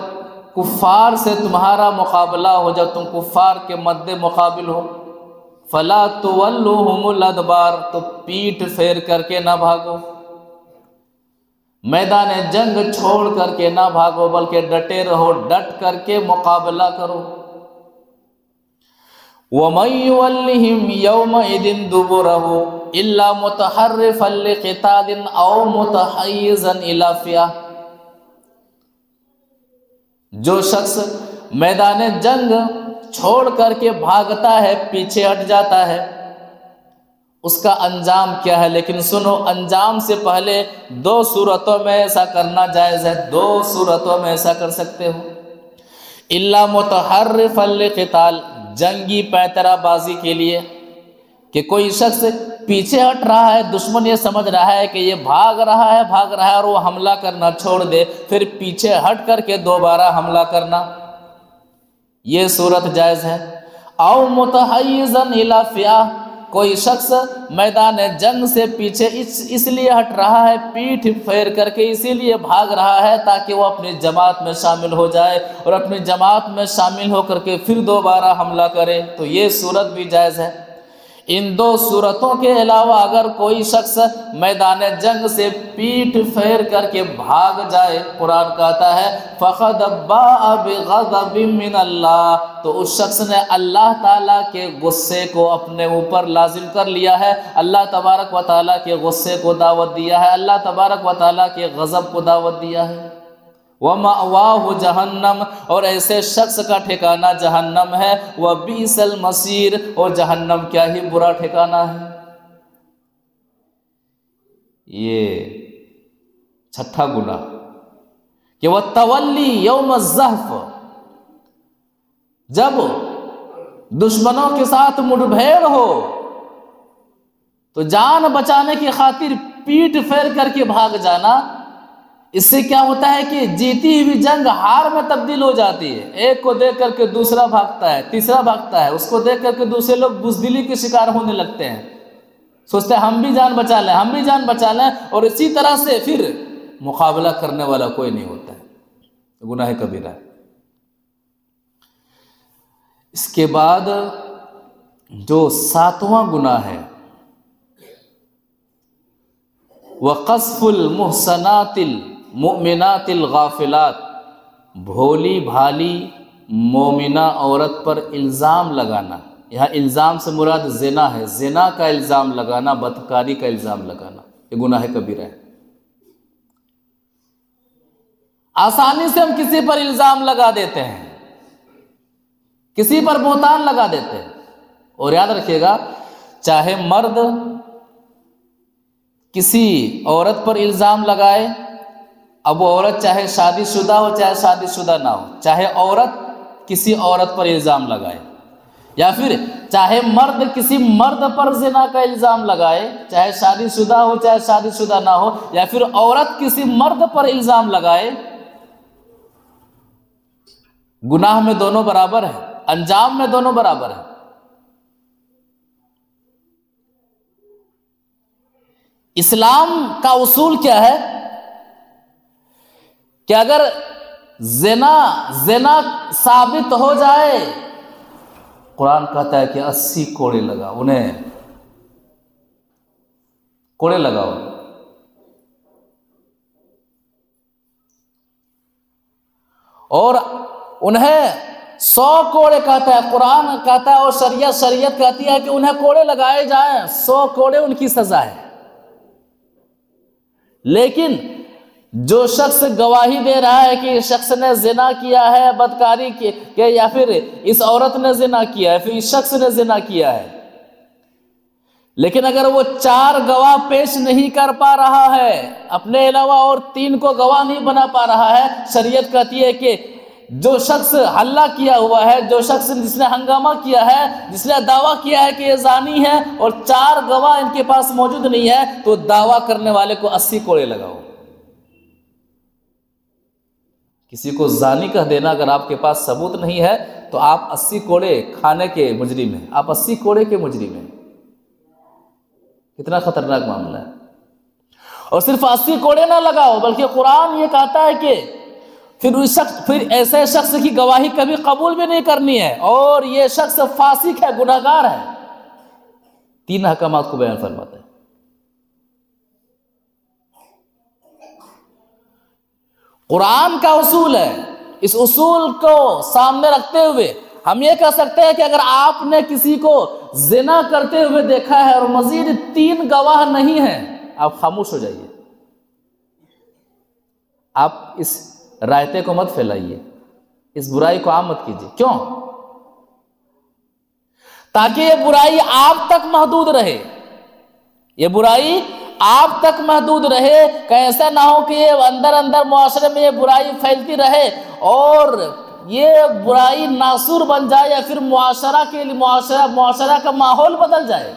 کفار سے تمہارا مقابلہ ہو، جب تم کفار کے مد مقابل ہو، فلا تولوہم الادبار، تو پیٹھ پھیر کر کے نہ بھاگو، میدان جنگ چھوڑ کر کے نہ بھاگو، بلکہ ڈٹے رہو، ڈٹ کر کے مقابلہ کرو۔ وَمَن يُوَلِّهِمْ يَوْمَئِذٍ دُبُرَهُ إِلَّا مُتَحَرِّفًا لِقِتَالٍ أَوْ مُتَحَيِّزًا إِلَىٰ فِئَةٍ، جو شخص میدان جنگ چھوڑ کر کے بھاگتا ہے، پیچھے ہٹ جاتا ہے، اس کا انجام کیا ہے؟ لیکن سنو، انجام سے پہلے 2 صورتوں میں ایسا کرنا جائز ہے، 2 صورتوں میں ایسا کر سکتے ہو۔ الا متحرفا لقتال، جنگی پیترا بازی کے لیے، کہ کوئی شخص پیچھے ہٹ رہا ہے، دشمن یہ سمجھ رہا ہے کہ یہ بھاگ رہا ہے اور وہ حملہ کرنا چھوڑ دے، پھر پیچھے ہٹ کر کے دوبارہ حملہ کرنا، یہ صورت جائز ہے۔ او متحیزا الی فئہ، کوئی شخص میدان جنگ سے پیچھے اس لیے ہٹ رہا ہے، پیٹھ پھیر کر کے اسی لیے بھاگ رہا ہے تاکہ وہ اپنی جماعت میں شامل ہو جائے، اور اپنی جماعت میں شامل ہو کر کے پھر دوبارہ حملہ کرے، تو یہ صورت بھی جائز ہے۔ ان 2 صورتوں کے علاوہ اگر کوئی شخص میدان جنگ سے پیٹھ پھیر کر کے بھاگ جائے، قرآن کہتا ہے فَقَدْ بَاءَ بِغَضَبٍ مِّنَ اللَّهِ، تو اس شخص نے اللہ تعالیٰ کے غصے کو اپنے اوپر لازم کر لیا ہے، اللہ تبارک و تعالیٰ کے غصے کو دعوت دیا ہے، اللہ تبارک و تعالیٰ کے غضب کو دعوت دیا ہے۔ وَمَأْوَاهُ جَهَنَّمْ، اور ایسے شخص کا ٹھکانہ جہنم ہے، وَبِئْسَ الْمَصِيرُ، اور جہنم کیا ہی برا ٹھکانہ ہے۔ یہ چھٹا گناہ کہ وَالتَّوَلِّي يَوْمَ الزَّحْفِ، جب دشمنوں کے ساتھ مٹبھیڑ ہو تو جان بچانے کی خاطر پیٹ پھیر کر کے بھاگ جانا، اس سے کیا ہوتا ہے کہ جیتی ہوئی جنگ ہار میں تبدیل ہو جاتی ہے۔ ایک کو دیکھ کر کے دوسرا بھاگتا ہے، تیسرا بھاگتا ہے، اس کو دیکھ کر کے دوسرے لوگ بزدلی کے شکار ہونے لگتے ہیں، سوچتے ہیں ہم بھی جان بچا لیں، ہم بھی جان بچا لیں، اور اسی طرح سے پھر مقابلہ کرنے والا کوئی نہیں ہوتا ہے۔ گناہ کبیرہ ہے۔ اس کے بعد جو ساتواں گناہ ہے، وَقَذْفُ الْمُحْصَنَاتِ الْمُؤْمِنَاتِ الْغَافِلَاتِ، بھولی بھالی مومنہ عورت پر الزام لگانا۔ یہاں الزام سے مراد زنا ہے، زنا کا الزام لگانا، بدکاری کا الزام لگانا، یہ گناہ کبیرہ ہے۔ آسانی سے ہم کسی پر الزام لگا دیتے ہیں، کسی پر بہتان لگا دیتے ہیں، اور یاد رکھیے گا چاہے مرد کسی عورت پر الزام لگائے، اب وہ عورت چاہے شادی شدہ ہو چاہے شادی شدہ نہ ہو، چاہے عورت کسی عورت پر الزام لگائے، یا پھر چاہے مرد کسی مرد پر زنا کا الزام لگائے، چاہے شادی شدہ ہو چاہے شادی شدہ نہ ہو، یا پھر عورت کسی مرد پر الزام لگائے، گناہ میں دونوں برابر ہیں، انجام میں دونوں برابر ہیں۔ اسلام کا اصول کیا ہے کہ اگر زنا ثابت ہو جائے، قرآن کہتا ہے کہ 80 کوڑے لگا، انہیں کوڑے لگاؤ۔ اور انہیں 100 کوڑے کہتا ہے، قرآن کہتا ہے، اور شریعت کہتی ہے کہ انہیں کوڑے لگائے جائیں، 100 کوڑے ان کی سزا ہے۔ لیکن جو شخص گواہی دے رہا ہے کہ اس شخص نے زنا کیا ہے، بدکاری کی، یا پھر اس عورت نے زنا کیا ہے، پھر اس شخص نے زنا کیا ہے، لیکن اگر وہ 4 گواہ پیش نہیں کر پا رہا ہے، اپنے علاوہ اور 3 کو گواہ نہیں بنا پا رہا ہے، شریعت کہتی ہے کہ جو شخص حلہ کیا ہوا ہے، جو شخص جس نے ہنگامہ کیا ہے، جس نے دعویٰ کیا ہے کہ یہ زانی ہے، اور 4 گواہ ان کے پاس موجود نہیں ہے، تو دعویٰ کرنے والے کو 80 کوڑے لگاؤ۔ کسی کو زانی کہہ دینا اگر آپ کے پاس ثبوت نہیں ہے تو آپ 80 کوڑے کھانے کے مجرم ہیں، آپ 80 کوڑے کے مجرم ہیں۔ کتنا خطرناک معاملہ ہے۔ اور صرف 80 کوڑے نہ لگاؤ، بلکہ قرآن یہ کہتا ہے کہ پھر ایسے شخص کی گواہی کبھی قبول بھی نہیں کرنی ہے، اور یہ شخص فاسق ہے، گناہگار ہے۔ 3 احکامات کو بیان فرماتا ہے۔ قرآن کا اصول ہے، اس اصول کو سامنے رکھتے ہوئے ہم یہ کہہ سکتے ہیں کہ اگر آپ نے کسی کو زنا کرتے ہوئے دیکھا ہے اور مزید 3 گواہ نہیں ہیں، آپ خاموش ہو جائیے، آپ اس رائتے کو مت پھیلائیے، اس برائی کو عام مت کیجیے۔ کیوں؟ تاکہ یہ برائی آپ تک محدود رہے، یہ برائی آپ تک محدود رہے، کہ ایسا نہ ہو کہ یہ اندر معاشرے میں یہ برائی پھیلتی رہے اور یہ برائی ناسور بن جائے، یا پھر معاشرہ کا ماحول بدل جائے۔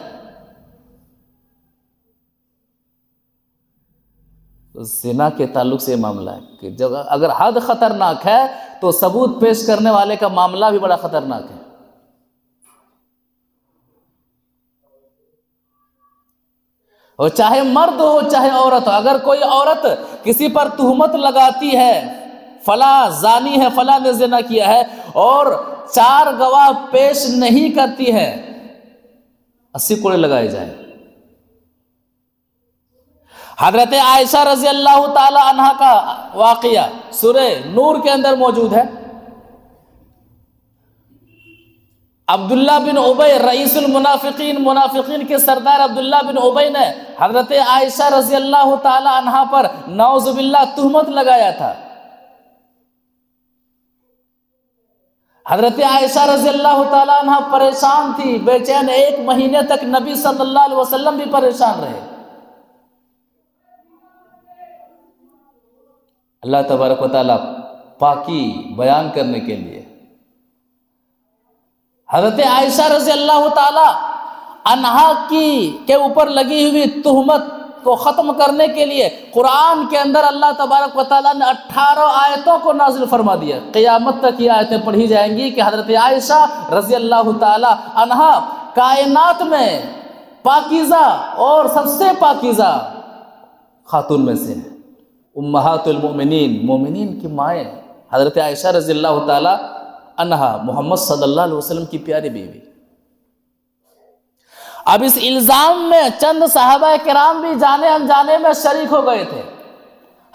زنا کے تعلق سے یہ معاملہ ہے کہ جب اگر حد خطرناک ہے تو ثبوت پیش کرنے والے کا معاملہ بھی بڑا خطرناک ہے۔ اور چاہے مرد ہو چاہے عورت ہو، اگر کوئی عورت کسی پر تہمت لگاتی ہے، فلاں زانی ہے، فلاں نے زنا کیا ہے، اور 4 گواہ پیش نہیں کرتی ہے، 80 کوڑے لگائے جائیں۔ حضرت عائشہ رضی اللہ تعالی عنہ کا واقعہ سورہ نور کے اندر موجود ہے۔ عبداللہ بن ابی، رئیس المنافقین، منافقین کے سردار عبداللہ بن ابی نے حضرت عائشہ رضی اللہ تعالی عنہ پر نعوذ باللہ تہمت لگایا تھا، حضرت عائشہ رضی اللہ تعالیٰ عنہ پریشان تھی، بے چین، 1 مہینے تک نبی صلی اللہ علیہ وسلم بھی پریشان رہے۔ اللہ تبارک و تعالیٰ پاکی بیان کرنے کے لیے حضرت عائشہ رضی اللہ تعالی عنہا کے اوپر لگی ہوئی تہمت کو ختم کرنے کے لیے قرآن کے اندر اللہ تبارک و تعالیٰ نے 18 آیتوں کو نازل فرما دیا۔ قیامت تک یہ آیتیں پڑھی جائیں گی کہ حضرت عائشہ رضی اللہ تعالی عنہا کائنات میں پاکیزہ اور سب سے پاکیزہ خاتون میں سے ہیں، امہات المؤمنین، مومنین کی مائیں حضرت عائشہ رضی اللہ تعالی عنہا، محمد صلی اللہ علیہ وسلم کی پیاری بیوی۔ اب اس الزام میں چند صحابہ کرام بھی جانے انجانے میں شریک ہو گئے تھے۔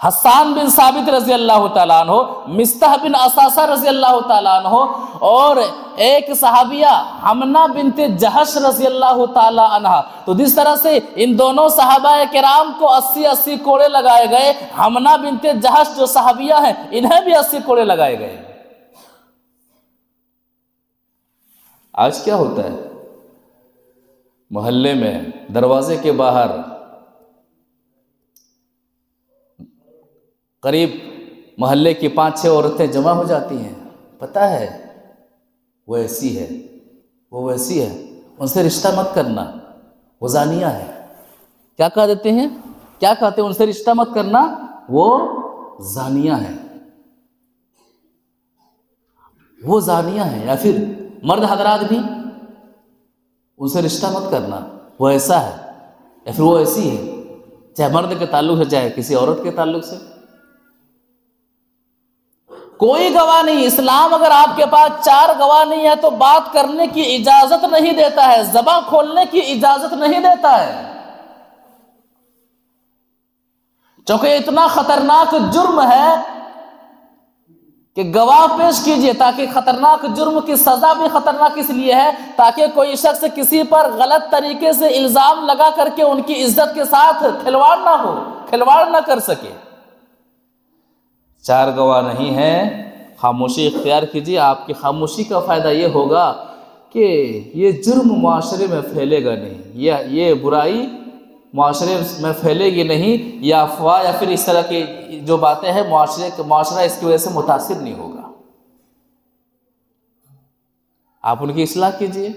حسان بن ثابت رضی اللہ تعالیٰ عنہ، مستح بن اساسہ رضی اللہ تعالیٰ عنہ، اور ایک صحابیہ حمنہ بنت جہش رضی اللہ تعالیٰ عنہ۔ تو جس طرح سے ان دونوں صحابہ کرام کو 80 کوڑے لگائے گئے، حمنہ بنت جہش جو صحابیہ ہیں انہیں بھی 80 کوڑے لگائے گئے۔ آج کیا ہوتا ہے محلے میں دروازے کے باہر قریب محلے کی 5-6 عورتیں جمع ہو جاتی ہیں، پتہ ہے وہ ایسی ہے، وہ ویسی ہے، ان سے رشتہ مت کرنا، وہ زانیہ ہے۔ کیا کہہ دیتے ہیں؟ کیا کہتے ہیں؟ ان سے رشتہ مت کرنا، وہ زانیہ ہے، وہ زانیہ ہے۔ یا پھر مرد حضرات بھی ان سے رشتہ مت کرنا، وہ ایسا ہے یا پھر وہ ایسی ہے، چاہے مرد کے تعلق سے چاہے کسی عورت کے تعلق سے۔ کوئی گواہ نہیں۔ اسلام اگر آپ کے پاس 4 گواہ نہیں ہے تو بات کرنے کی اجازت نہیں دیتا ہے، زبان کھولنے کی اجازت نہیں دیتا ہے، چونکہ اتنا خطرناک جرم ہے کہ گواہ پیش کیجئے، تاکہ خطرناک جرم کی سزا بھی خطرناک اس لیے ہے تاکہ کوئی شخص کسی پر غلط طریقے سے الزام لگا کر کے ان کی عزت کے ساتھ کھلواڑ نہ ہو، کھلواڑ نہ کر سکے۔ 4 گواہ نہیں ہیں، خاموشی اختیار کیجئے۔ آپ کی خاموشی کا فائدہ یہ ہوگا کہ یہ جرم معاشرے میں پھیلے گا نہیں، یہ برائی معاشرے میں پھیلے گی نہیں، یا افواہ یا پھر اس طرح کی جو باتیں ہیں معاشرہ اس کی وجہ سے متاثر نہیں ہوگا۔ آپ ان کی اصلاح کیجئے،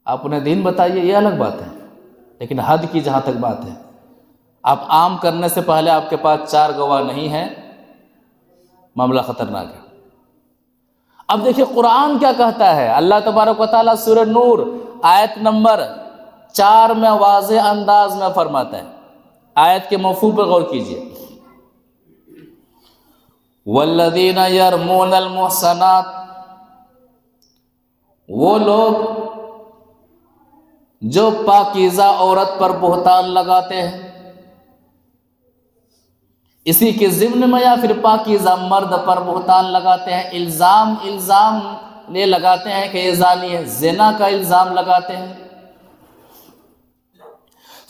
آپ انہیں دین بتائیے، یہ الگ بات ہے، لیکن حد کی جہاں تک بات ہے، آپ عام کرنے سے پہلے آپ کے پاس 4 گواہ نہیں ہیں، معاملہ خطرناک ہے۔ اب دیکھیں قرآن کیا کہتا ہے۔ اللہ تبارک و تعالیٰ سورہ نور آیت نمبر 4 میں واضح انداز میں فرماتا ہے، آیت کے مفہوم پر غور کیجئے۔ والذین یرمون المحصنات، وہ لوگ جو پاکیزہ عورت پر بہتان لگاتے ہیں، اسی کے ضمن میں یا پھر پاکیزہ مرد پر بہتان لگاتے ہیں، الزام یہ لگاتے ہیں کہ یہ زانی ہے، زنا کا الزام لگاتے ہیں،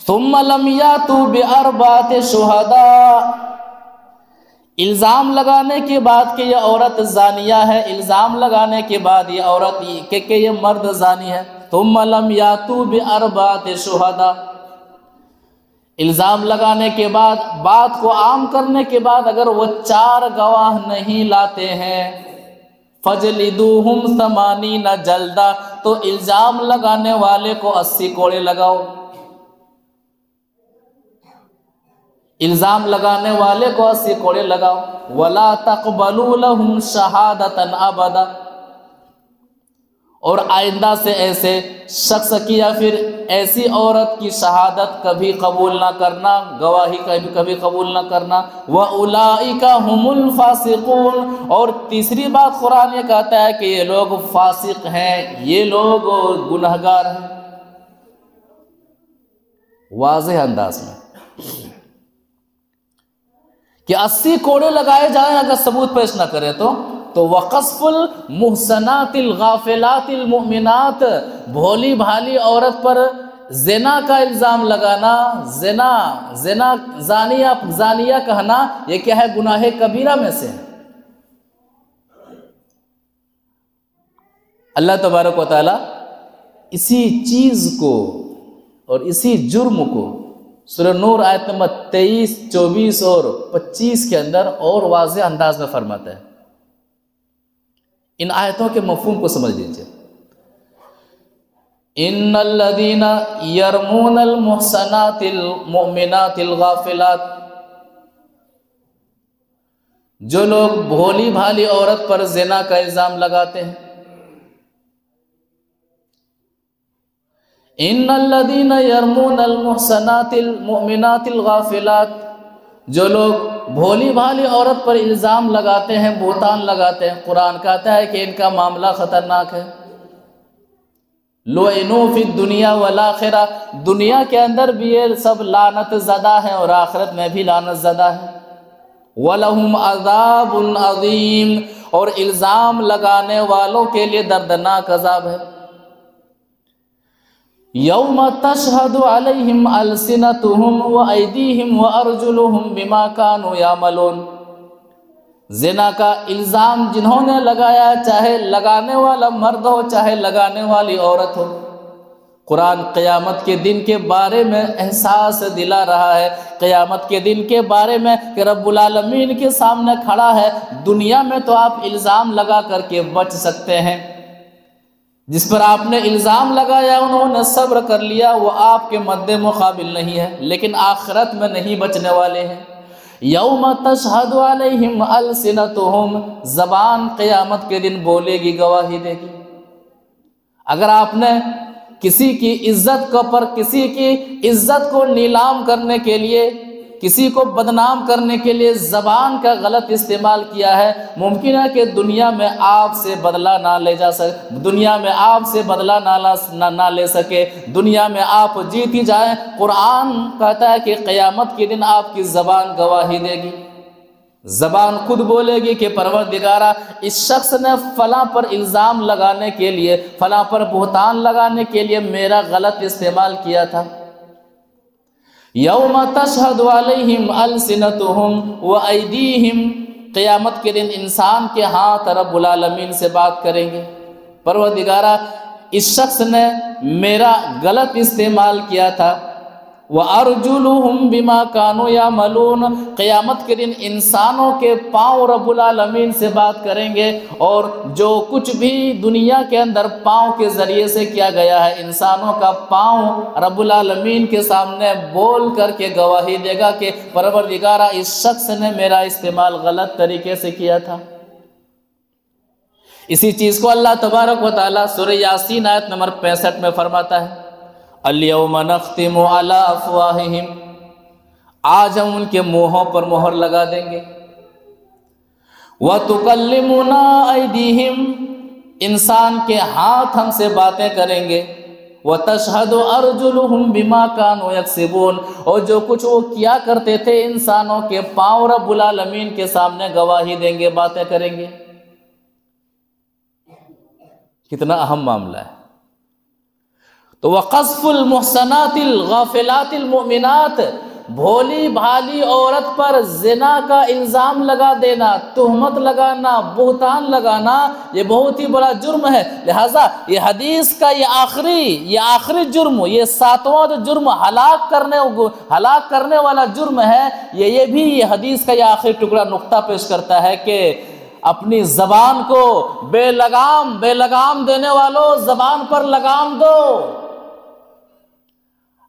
ثم لم یاتوا باربعۃ شہداء، الزام لگانے کے بعد کہ یہ عورت زانیہ ہے، الزام لگانے کے بعد یہ عورت کہ یہ مرد زانی ہے، ثم لم یاتوا باربعۃ شہداء، الزام لگانے کے بعد، بات کو عام کرنے کے بعد اگر وہ 4 گواہ نہیں لاتے ہیں، فجلدوہم 80 جلدہ، تو الزام لگانے والے کو 80 کوڑے لگاؤ، الزام لگانے والے کو 80 کوڑے لگاؤ، ولا تقبلوا لهم شہادۃ ابدا، اور آئندہ سے ایسے شخص کی یا پھر ایسی عورت کی شہادت کبھی قبول نہ کرنا، گواہی کبھی قبول نہ کرنا، وَأُولَئِكَ هُمُ الْفَاسِقُونَ، اور تیسری بات قرآن یہ کہتا ہے کہ یہ لوگ فاسق ہیں، یہ لوگ گنہگار ہیں، واضح انداز میں کہ 80 کوڑے لگائے جائیں اگر ثبوت پیش نہ کرے تو وَقَذْفُ الْمُحْصَنَاتِ الْغَافِلَاتِ الْمُؤْمِنَاتِ، بھولی بھالی عورت پر زنا کا الزام لگانا، زانیہ کہنا، یہ کیا ہے؟ گناہ کبیرہ میں سے ہے۔ اللہ تبارک و تعالیٰ اسی چیز کو اور اسی جرم کو سورہ نور آیت نمبر 23، 24 اور 25 کے اندر اور واضح انداز میں فرماتا ہے۔ ان آیتوں کے مفہوم کو سمجھ لیجیے۔ ان الذین یرمون المحصنات المؤمنات الغافلات، جو لوگ بھولی بھالی عورت پر زنا کا الزام لگاتے ہیں۔ ان الذین یرمون المحصنات المؤمنات الغافلات، جو لوگ بھولی بھالی عورت پر الزام لگاتے ہیں، بہتان لگاتے ہیں، قرآن کہتا ہے کہ ان کا معاملہ خطرناک ہے۔ لعنوا فی الدنیا والآخرہ، دنیا کے اندر بھی یہ سب لعنت زدہ ہیں اور آخرت میں بھی لعنت زدہ ہیں۔ وَلَهُمْ عَذَابٌ عَظِيمٌ، اور الزام لگانے والوں کے لیے دردناک عذاب ہے۔ یوم تشہد علیہم السنتہم وایدیہم وارجلہم بما کانوا یعملون، زنا کا الزام جنہوں نے لگایا، چاہے لگانے والا مرد ہو چاہے لگانے والی عورت ہو، قرآن قیامت کے دن کے بارے میں احساس دلا رہا ہے، قیامت کے دن کے بارے میں کہ رب العالمین کے سامنے کھڑا ہے۔ دنیا میں تو آپ الزام لگا کر کے بچ سکتے ہیں، جس پر آپ نے الزام لگایا انہوں نے صبر کر لیا، وہ آپ کے مد مقابل نہیں ہے، لیکن آخرت میں نہیں بچنے والے ہیں۔ یوم تشہد علیہم السنتہم، زبان قیامت کے دن بولے گی، گواہی دے گی۔ اگر آپ نے کسی کی عزت کسی کی عزت کو نیلام کرنے کے لیے، کسی کو بدنام کرنے کے لیے زبان کا غلط استعمال کیا ہے، ممکن ہے کہ دنیا میں آپ سے بدلہ نہ لے جا سکے، دنیا میں آپ سے بدلہ نہ لے سکے، دنیا میں آپ جیت ہی جائیں، قرآن کہتا ہے کہ قیامت کے دن آپ کی زبان گواہی دے گی۔ زبان خود بولے گی کہ پروردگارہ، اس شخص نے فلاں پر الزام لگانے کے لیے، فلاں پر بہتان لگانے کے لیے میرا غلط استعمال کیا تھا۔ یوم تشہد علیہم السنتہم وایدیہم، قیامت کے دن انسان کے ہاتھ رب العالمین سے بات کریں گے، پروردگارہ اس شخص نے میرا غلط استعمال کیا تھا۔ وَأَرْجُلُهُمْ بِمَا كَانُوا يَعْمَلُونَ، قیامت کے دن انسانوں کے پاؤں رب العالمین سے بات کریں گے، اور جو کچھ بھی دنیا کے اندر پاؤں کے ذریعے سے کیا گیا ہے، انسانوں کا پاؤں رب العالمین کے سامنے بول کر کے گواہی دے گا کہ پروردگارہ اس شخص نے میرا استعمال غلط طریقے سے کیا تھا۔ اسی چیز کو اللہ تبارک و تعالیٰ سورہ یاسین آیت نمبر 65 میں فرماتا ہے، الیوم نختم علی افواہہم، آج ہم ان کے منہوں پر مہر لگا دیں گے، وتکلمنا ایدیہم، انسان کے ہاتھ ہم سے باتیں کریں گے، وتشہد ارجلہم بما کانوا یکسبون، اور جو کچھ وہ کیا کرتے تھے انسانوں کے پاؤں رب العالمین کے سامنے گواہی دیں گے، باتیں کریں گے۔ کتنا اہم معاملہ ہے۔ تو وَقَذْفُ الْمُحْصَنَاتِ الْغَافِلَاتِ الْمُؤْمِنَاتِ، بھولی بھالی عورت پر زنا کا الزام لگا دینا، تہمت لگانا، بہتان لگانا، یہ بہت ہی بڑا جرم ہے۔ لہٰذا یہ حدیث کا یہ آخری جرم، یہ 7واں جو جرم ہلاک کرنے والا جرم ہے، یہ بھی یہ حدیث کا یہ آخری ٹکڑا نقطہ پیش کرتا ہے کہ اپنی زبان کو بے لگام دینے والوں، زبان پر لگام دو۔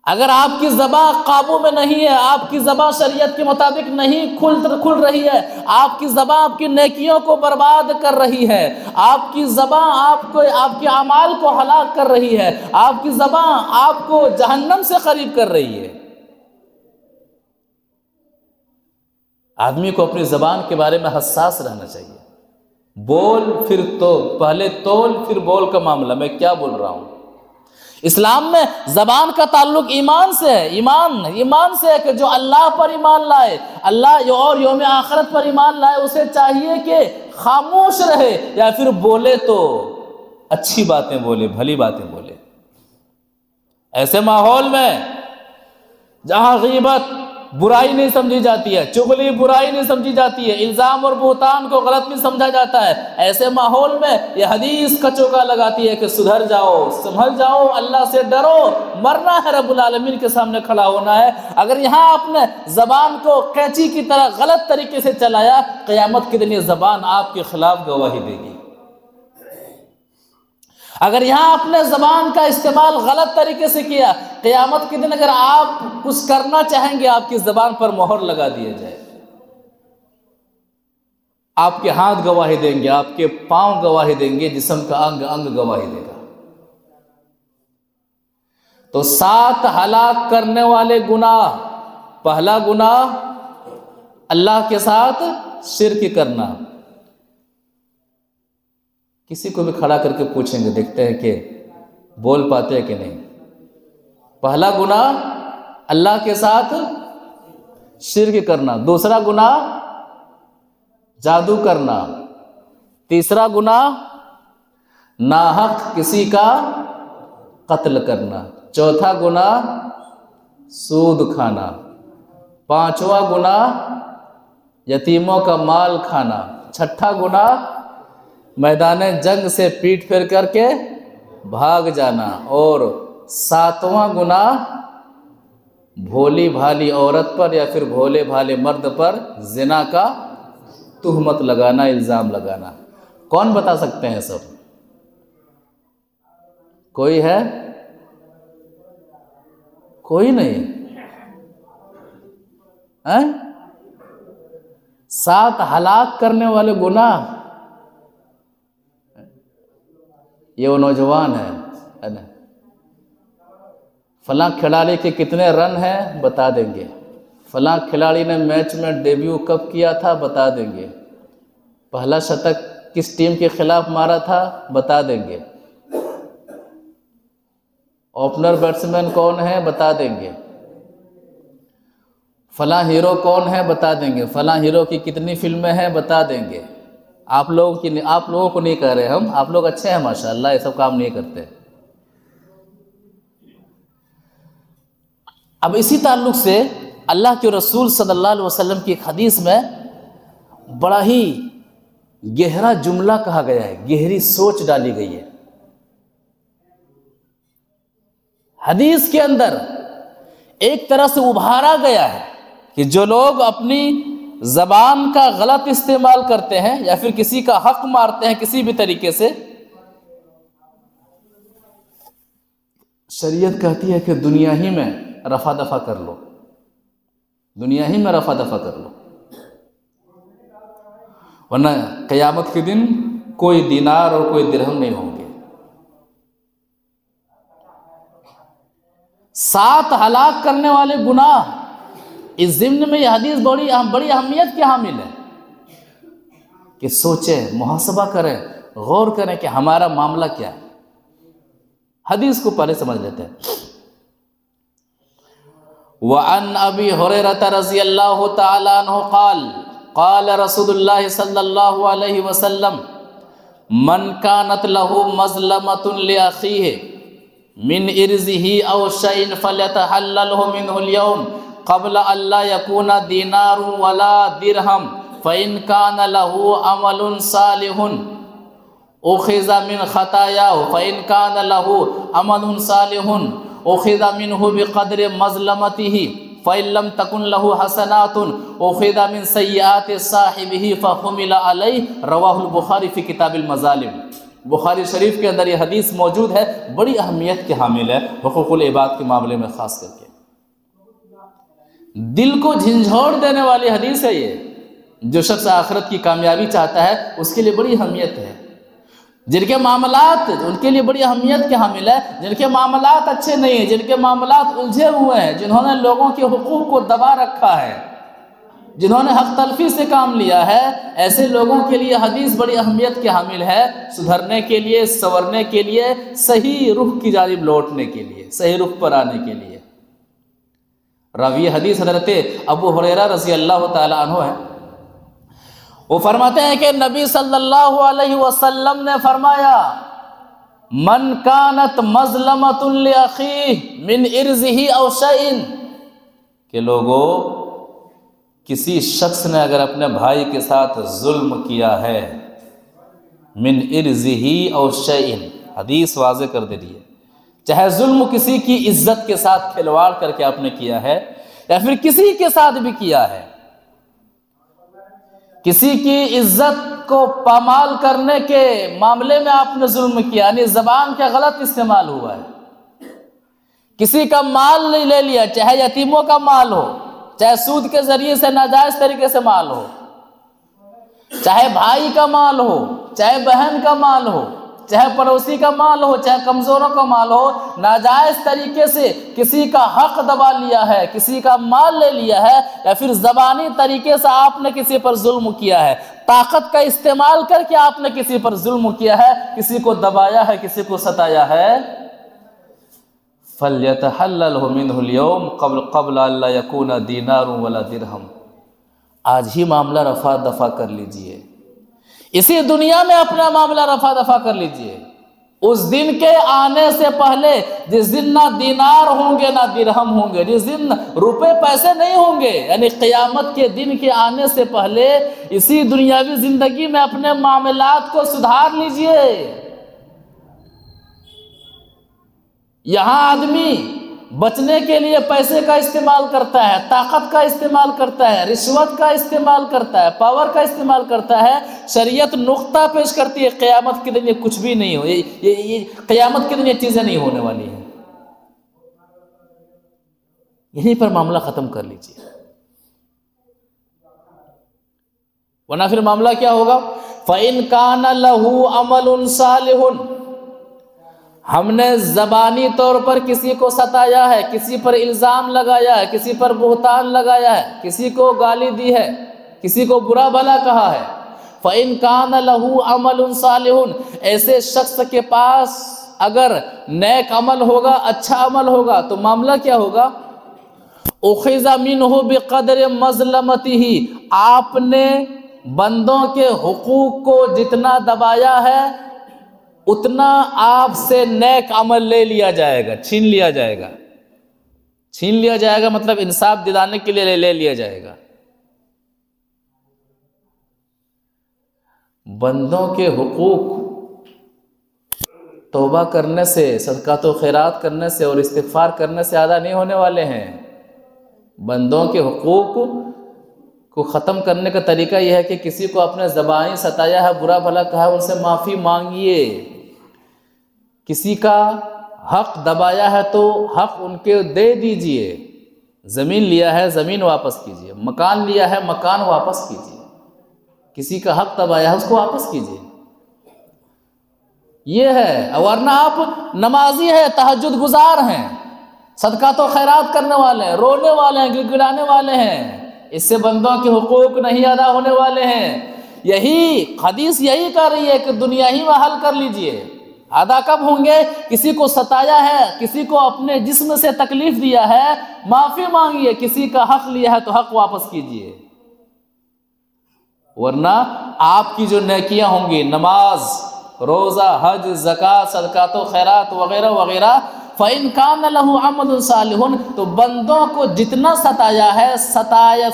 اگر آپ کی زبان قابو میں نہیں ہے، آپ کی زبان شریعت کے مطابق نہیں کھل رہی ہے، آپ کی زبان آپ کی نیکیوں کو برباد کر رہی ہے، آپ کی زبان آپ کے اعمال کو ہلاک کر رہی ہے، آپ کی زبان آپ کو جہنم سے قریب کر رہی ہے۔ آدمی کو اپنی زبان کے بارے میں حساس رہنا چاہیے۔ بول پھر پہلے تول پھر بول کا معاملہ، میں کیا بول رہا ہوں۔ اسلام میں زبان کا تعلق ایمان سے ہے، ایمان سے ہے کہ جو اللہ پر ایمان لائے، اللہ اور یوم آخرت پر ایمان لائے، اسے چاہیے کہ خاموش رہے، یا پھر بولے تو اچھی باتیں بولے، بھلی باتیں بولے۔ ایسے ماحول میں جہاں غیبت، برائی نہیں سمجھی جاتی ہے، چغلی برائی نہیں سمجھی جاتی ہے، الزام اور بہتان کو غلط نہیں سمجھا جاتا ہے، ایسے ماحول میں یہ حدیث کا چوکا لگاتی ہے کہ سدھر جاؤ، سنبھل جاؤ، اللہ سے ڈرو، مرنا ہے، رب العالمین کے سامنے کھڑا ہونا ہے۔ اگر یہاں آپ نے زبان کو قینچی کی طرح غلط طریقے سے چلایا، قیامت کے دن یہ زبان آپ کے خلاف گواہی دے گی۔ اگر یہاں آپ نے زبان کا استعمال غلط طریقے سے کیا، قیامت کے دن اگر آپ کچھ کرنا چاہیں گے، آپ کی زبان پر مہر لگا دیا جائے، آپ کے ہاتھ گواہی دیں گے، آپ کے پاؤں گواہی دیں گے، جسم کا انگ انگ گواہی دے گا۔ تو 7 ہلاک کرنے والے گناہ، پہلا گناہ اللہ کے ساتھ شرک کرنا۔ کسی کو بھی کھڑا کر کے پوچھیں گے، دیکھتے ہیں کہ بول پاتے ہیں کہ نہیں۔ پہلا گناہ اللہ کے ساتھ شرک کرنا، دوسرا گناہ جادو کرنا، تیسرا گناہ ناحق کسی کا قتل کرنا، چوتھا گناہ سود کھانا، پانچواں گناہ یتیموں کا مال کھانا، چھٹا گناہ میدان جنگ سے پیٹ پھیر کر کے بھاگ جانا، اور 7واں گناہ بھولی بھالی عورت پر یا پھر بھولے بھالے مرد پر زنا کا تہمت لگانا، الزام لگانا۔ کون بتا سکتے ہیں سب؟ کوئی ہے؟ کوئی نہیں؟ 7 ہلاک کرنے والے گناہ۔ یہ وہ نوجوان ہے نا، فلاں کھلاڑی کے کتنے رن ہیں بتا دیں گے، فلاں کھلاڑی نے میچ میں ڈیبیو کب کیا تھا بتا دیں گے، پہلا شتک کس ٹیم کے خلاف مارا تھا بتا دیں گے، اوپنر بیٹسمین کون ہے بتا دیں گے، فلاں ہیرو کون ہے بتا دیں گے، فلاں ہیرو کی کتنی فلمیں ہیں بتا دیں گے۔ آپ لوگوں کو نہیں کہہ رہے ہم، آپ لوگ اچھے ہیں ماشاءاللہ، یہ سب کام نہیں کرتے۔ اب اسی تعلق سے اللہ کے رسول صلی اللہ علیہ وسلم کی ایک حدیث میں بڑا ہی گہرا جملہ کہا گیا ہے، گہری سوچ ڈالی گئی ہے۔ حدیث کے اندر ایک طرح سے ابھارا گیا ہے کہ جو لوگ اپنی زبان کا غلط استعمال کرتے ہیں یا پھر کسی کا حق مارتے ہیں کسی بھی طریقے سے، شریعت کہتی ہے کہ دنیا ہی میں رفع دفع کر لو، دنیا ہی میں رفع دفع کر لو، ورنہ قیامت کے دن کوئی دینار اور کوئی درہم نہیں ہوں گے۔ 7 ہلاک کرنے والے گناہ، اس ضمن میں یہ حدیث بڑی اہمیت کی حامل ہے کہ سوچیں، محاسبہ کریں، غور کریں کہ ہمارا معاملہ کیا ہے۔ حدیث کو پہلے سمجھ لیتے ہیں۔ وعن ابی ہریرہ رضی اللہ تعالی عنہ قال قال رسول اللہ صلی اللہ علیہ وسلم من كانت له مظلمۃ لاخیہ من ارضه او شیء فلیتحلله منه اليوم قبل ان لا يكون دینار ولا درہم فإن كان له عمل صالح اخذ من خطاياه فإن كان له عمل صالح اخذ منه بقدر مظلمته فإن لم تكن له حسنات اخذ من سیئات صاحبه فحمل علیہ۔ رواہ البخاری فی کتاب المظالم۔ بخاری شریف کے اندر یہ حدیث موجود ہے، بڑی اہمیت کے حامل ہے حقوق العباد کے معاملے میں، خاص کر کے دل کو جھنجھوڑ دینے والی حدیث ہے یہ۔ جو شخص آخرت کی کامیابی چاہتا ہے اس کے لیے بڑی اہمیت ہے۔ جن کے معاملات ان کے لیے بڑی اہمیت کے حامل ہے، جن کے معاملات اچھے نہیں ہیں، جن کے معاملات الجھے ہوئے ہیں، جنہوں نے لوگوں کے حقوق کو دبا رکھا ہے، جنہوں نے حق تلفی سے کام لیا ہے، ایسے لوگوں کے لیے حدیث بڑی اہمیت کے حامل ہے، سدھرنے کے لیے، سنورنے کے لیے، صحیح رخ کی جانب لوٹنے کے لیے، صحیح رخ پر آنے کے لیے۔ راوی حدیث حضرت ابو ہریرہ رضی اللہ تعالی عنہ ہے۔ وہ فرماتے ہیں کہ نبی صلی اللہ علیہ وسلم نے فرمایا من کانت مظلمۃ لاخیہ من ارضہ او شیء، کہ لوگوں، کسی شخص نے اگر اپنے بھائی کے ساتھ ظلم کیا ہے، من ارضہ او شیء، حدیث واضح کر دے رہی ہے، چاہے ظلم کسی کی عزت کے ساتھ کھلواڑ کر کے آپ نے کیا ہے یا پھر کسی کے ساتھ بھی کیا ہے، کسی کی عزت کو پامال کرنے کے معاملے میں آپ نے ظلم کیا، یعنی زبان کا غلط استعمال ہوا ہے، کسی کا مال نہیں لے لیا، چاہے یتیموں کا مال ہو، چاہے سود کے ذریعے سے ناجائز طریقے سے مال ہو، چاہے بھائی کا مال ہو، چاہے بہن کا مال ہو، چاہے پڑوسی کا مال ہو، چاہے کمزوروں کا مال ہو، ناجائز طریقے سے کسی کا حق دبا لیا ہے، کسی کا مال لے لیا ہے، یا پھر زبانی طریقے سے آپ نے کسی پر ظلم کیا ہے، طاقت کا استعمال کر کے آپ نے کسی پر ظلم کیا ہے، کسی کو دبایا ہے، کسی کو ستایا ہے، فَلْيَتَحَلَّلْهُ مِنْهُ الْيَوْمِ قَبْلَ أَنْ لَا يَكُونَ دِينَارٌ وَلَا دِرْهَمٌ، آج ہی معاملہ رفع دفع کر لیجئے، اسی دنیا میں اپنا معاملہ رفع دفع کر لیجئے، اس دن کے آنے سے پہلے، جس دن نہ دینار ہوں گے نہ درہم ہوں گے، جس دن روپے پیسے نہیں ہوں گے، یعنی قیامت کے دن کے آنے سے پہلے اسی دنیاوی زندگی میں اپنے معاملات کو سدھار لیجئے۔ یہاں آدمی بچنے کے لیے پیسے کا استعمال کرتا ہے، طاقت کا استعمال کرتا ہے، رشوت کا استعمال کرتا ہے، پاور کا استعمال کرتا ہے، شریعت نقطہ پیش کرتی ہے قیامت کے دن یہ کچھ بھی نہیں ہو، یہ قیامت کے دن یہ چیزیں نہیں ہونے والی ہیں، یہیں پر معاملہ ختم کر لیجیے، ورنہ پھر معاملہ کیا ہوگا؟ فَإِن كَانَ لَهُ عَمَلٌ صَالِحٌ، ہم نے زبانی طور پر کسی کو ستایا ہے، کسی پر الزام لگایا ہے، کسی پر بہتان لگایا ہے، کسی کو گالی دی ہے، کسی کو برا بھلا کہا ہے، فَإِن كَانَ لَهُ عَمَلٌ صَالِحٌ، ایسے شخص کے پاس اگر نیک عمل ہوگا، اچھا عمل ہوگا، تو معاملہ کیا ہوگا؟ أُخِذَ مِنْهُ بِقَدْرِ مَظْلَمَتِهِ، آپ نے بندوں کے حقوق کو جتنا دبایا ہے اتنا آپ سے نیک عمل لے لیا جائے گا، چھین لیا جائے گا، چھین لیا جائے گا مطلب انصاف دلانے کے لیے لے لیا جائے گا۔ بندوں کے حقوق توبہ کرنے سے، صدقات و خیرات کرنے سے اور استغفار کرنے سے ادا نہیں ہونے والے ہیں۔ بندوں کے حقوق کو ختم کرنے کا طریقہ یہ ہے کہ کسی کو اپنے زبانی ستایا ہے، برا بھلا کہا ہے، ان سے معافی مانگیے، کسی کا حق دبایا ہے تو حق ان کے دے دیجئے، زمین لیا ہے زمین واپس کیجئے، مکان لیا ہے مکان واپس کیجئے، کسی کا حق دبایا ہے اس کو واپس کیجئے، یہ ہے۔ ورنہ آپ نمازی ہیں، تہجد گزار ہیں، صدقات و خیرات کرنے والے ہیں، رونے والے ہیں، گڑگڑانے والے ہیں، اس سے بندوں کے حقوق نہیں ادا ہونے والے ہیں۔ یہی حدیث یہی کہہ رہی ہے کہ دنیا ہی میں حل کر لیجئے۔ ادا کب ہوں گے؟ کسی کو ستایا ہے، کسی کو اپنے جسم سے تکلیف دیا ہے، معافی مانگیے، کسی کا حق لیا ہے تو حق واپس کیجئے، ورنہ آپ کی جو نیکیاں ہوں گی، نماز، روزہ، حج، زکوٰۃ، صدقات و خیرات وغیرہ وغیرہ، فَإِن كَانَ لَهُ عَمَلٌ صَالِحٌ، تو بندوں کو جتنا ستایا ہے،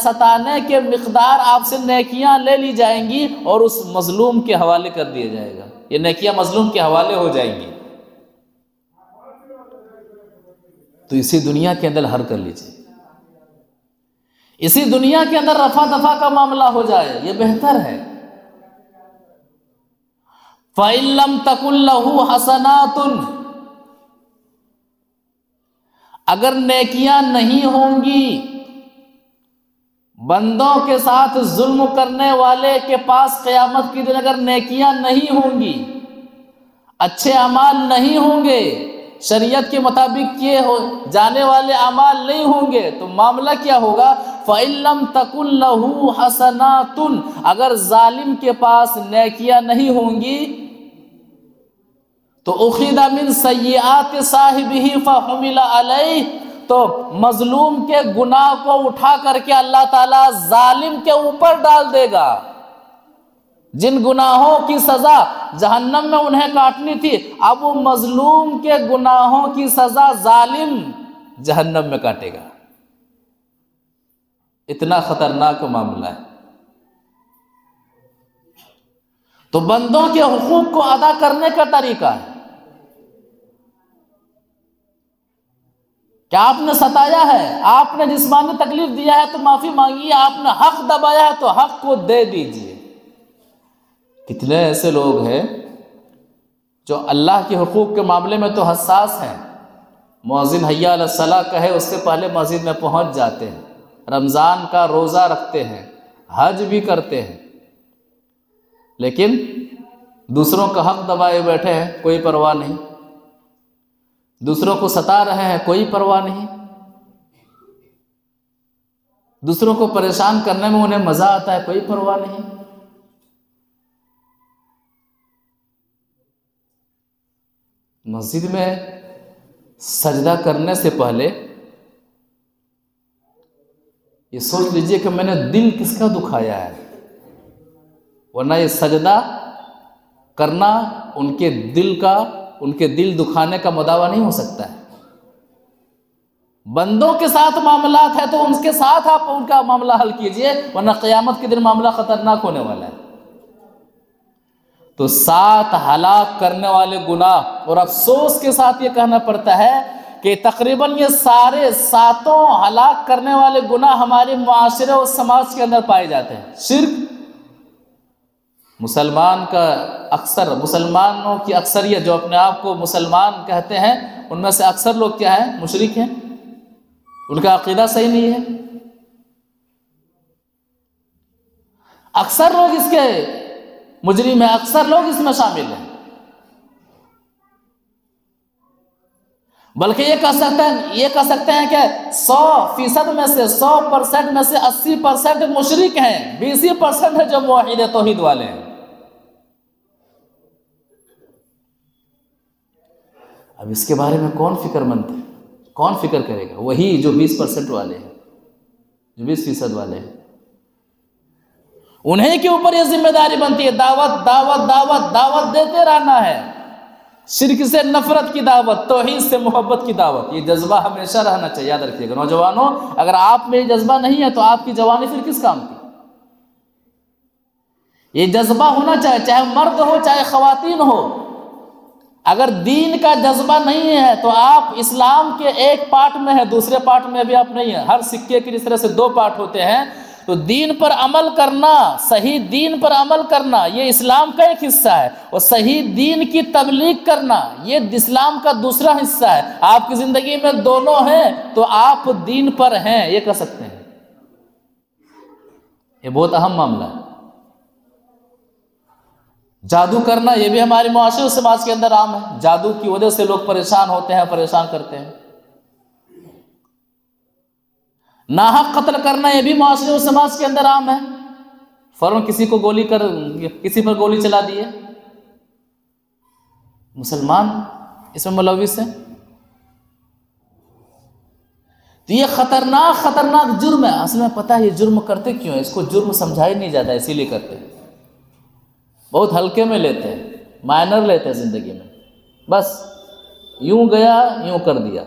ستانے کے مقدار آپ سے نیکیاں لے لی جائیں گی اور اس مظلوم کے حوالے کر دیا جائے گا، یہ نیکیاں مظلوم کے حوالے ہو جائیں گی۔ تو اسی دنیا کے اندر حل کر لیجئے، اسی دنیا کے اندر رفع دفع کا معاملہ ہو جائے، یہ بہتر ہے۔ فَإِن لَمْ تَكُن لَهُ حَسَنَاتٌ، اگر نیکیاں نہیں ہوں گی، بندوں کے ساتھ ظلم کرنے والے کے پاس قیامت کی دن اگر نیکیاں نہیں ہوں گی، اچھے اعمال نہیں ہوں گے، شریعت کے مطابق کیے جانے والے اعمال نہیں ہوں گے، تو معاملہ کیا ہوگا؟ فَإِن لَمْ تَكُن لَهُ حَسَنَاتٌ، اگر ظالم کے پاس نیکیاں نہیں ہوں گی تو أُخِذَ مِن سَيِّئَاتِ صَاحِبِهِ فَحُمِلَ عَلَيْهِ، تو مظلوم کے گناہ کو اٹھا کر کے اللہ تعالیٰ ظالم کے اوپر ڈال دے گا۔ جن گناہوں کی سزا جہنم میں انہیں کاٹنی تھی، اب وہ مظلوم کے گناہوں کی سزا ظالم جہنم میں کاٹے گا۔ اتنا خطرناک معاملہ ہے۔ تو بندوں کے حقوق کو ادا کرنے کا طریقہ ہے کہ آپ نے ستایا ہے، آپ نے جسمانی تکلیف دیا ہے تو معافی مانگیے، آپ نے حق دبایا ہے تو حق کو دے دیجیے۔ کتنے ایسے لوگ ہیں جو اللہ کے حقوق کے معاملے میں تو حساس ہیں، مؤذن حیا علی الصلاۃ کہے اس سے پہلے مسجد میں پہنچ جاتے ہیں، رمضان کا روزہ رکھتے ہیں، حج بھی کرتے ہیں، لیکن دوسروں کا حق دبائے بیٹھے ہیں، کوئی پرواہ نہیں، دوسروں کو ستا رہے ہیں، کوئی پرواہ نہیں، دوسروں کو پریشان کرنے میں انہیں مزہ آتا ہے، کوئی پرواہ نہیں۔ مسجد میں سجدہ کرنے سے پہلے یہ سوچ لیجئے کہ میں نے دل کس کا دکھایا ہے، ورنہ یہ سجدہ کرنا ان کے دل دکھانے کا مداوع نہیں ہو سکتا ہے۔ بندوں کے ساتھ معاملات ہے تو ان کے ساتھ آپ ان کا معاملہ حل کیجئے، ورنہ قیامت کے دن معاملہ خطرناک ہونے والا ہے۔ تو 7 ہلاک کرنے والے گناہ، اور افسوس کے ساتھ یہ کہنا پڑتا ہے کہ تقریباً یہ سارے 7 ہلاک کرنے والے گناہ ہمارے معاشرے اور سماج کے اندر پائے جاتے ہیں۔ شرک، مسلمانوں کی اکثریت جو اپنے آپ کو مسلمان کہتے ہیں، ان میں سے اکثر لوگ کیا ہیں؟ مشرک ہیں، ان کا عقیدہ صحیح نہیں ہے۔ اکثر لوگ اس کے مجرم ہیں، اکثر لوگ اس میں شامل ہیں، بلکہ یہ کہہ سکتے ہیں کہ 100% میں سے 100% میں سے 80% مشرک ہیں، 20% ہے جو موحد توحید والے ہیں۔ اب اس کے بارے میں کون فکر مند ہے؟ کون فکر کرے گا؟ وہی جو 20% والے ہیں، جو 20% والے ہیں، انہیں کے اوپر یہ ذمہ داری بنتی ہے، دعوت دعوت دعوت دعوت دیتے رہنا ہے، شرک سے نفرت کی دعوت، توحید سے محبت کی دعوت۔ یہ جذبہ ہمیشہ رہنا چاہیے، یاد رکھیے گا نوجوانوں، اگر آپ میں یہ جذبہ نہیں ہے تو آپ کی جوانی پھر کس کام کی؟ یہ جذبہ ہونا چاہیے، چاہے مرد ہو چاہے خواتین ہو۔ اگر دین کا جذبہ نہیں ہے تو آپ اسلام کے ایک پارٹ میں ہیں، دوسرے پارٹ میں بھی آپ نہیں ہیں۔ ہر سکے کے جس طرح سے 2 پارٹ ہوتے ہیں، تو دین پر عمل کرنا، صحیح دین پر عمل کرنا، یہ اسلام کا ایک حصہ ہے، اور صحیح دین کی تبلیغ کرنا یہ اسلام کا دوسرا حصہ ہے۔ آپ کی زندگی میں دونوں ہیں تو آپ دین پر ہیں، یہ کہہ سکتے ہیں۔ یہ بہت اہم معاملہ ہے۔ جادو کرنا یہ بھی ہمارے معاشرے اور سماج کے اندر عام ہے، جادو کی وجہ سے لوگ پریشان ہوتے ہیں، پریشان کرتے ہیں۔ ناحق قتل کرنا یہ بھی معاشرے اور سماج کے اندر عام ہے، فوراً کسی پر گولی چلا دیے۔ مسلمان اس میں ملوث ہیں، تو یہ خطرناک جرم ہے۔ اصل میں پتہ ہے یہ جرم کرتے کیوں ہیں؟ اس کو جرم سمجھایا نہیں جاتا، اسی لیے کرتے ہیں، بہت ہلکے میں لیتے ہیں، مائنر لیتے ہیں زندگی میں، بس یوں گیا یوں کر دیا،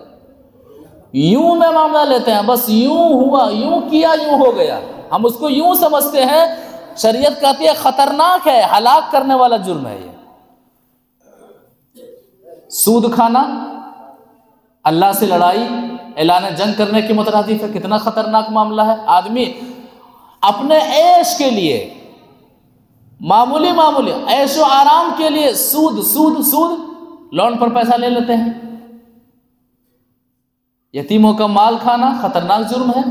یوں میں معاملہ لیتے ہیں، بس یوں ہوا، یوں کیا، یوں ہو گیا، ہم اس کو یوں سمجھتے ہیں۔ شریعت کہتی ہے خطرناک ہے، ہلاک کرنے والا جرم ہے یہ۔ سود کھانا، اللہ سے لڑائی، اعلان جنگ کرنے کے مترادف ہے، کتنا خطرناک معاملہ ہے۔ آدمی اپنے عیش کے لیے، معمولی عیش و آرام کے لیے سود لون پر پیسہ لے لیتے ہیں۔ یتیموں کا مال کھانا خطرناک جرم ہے،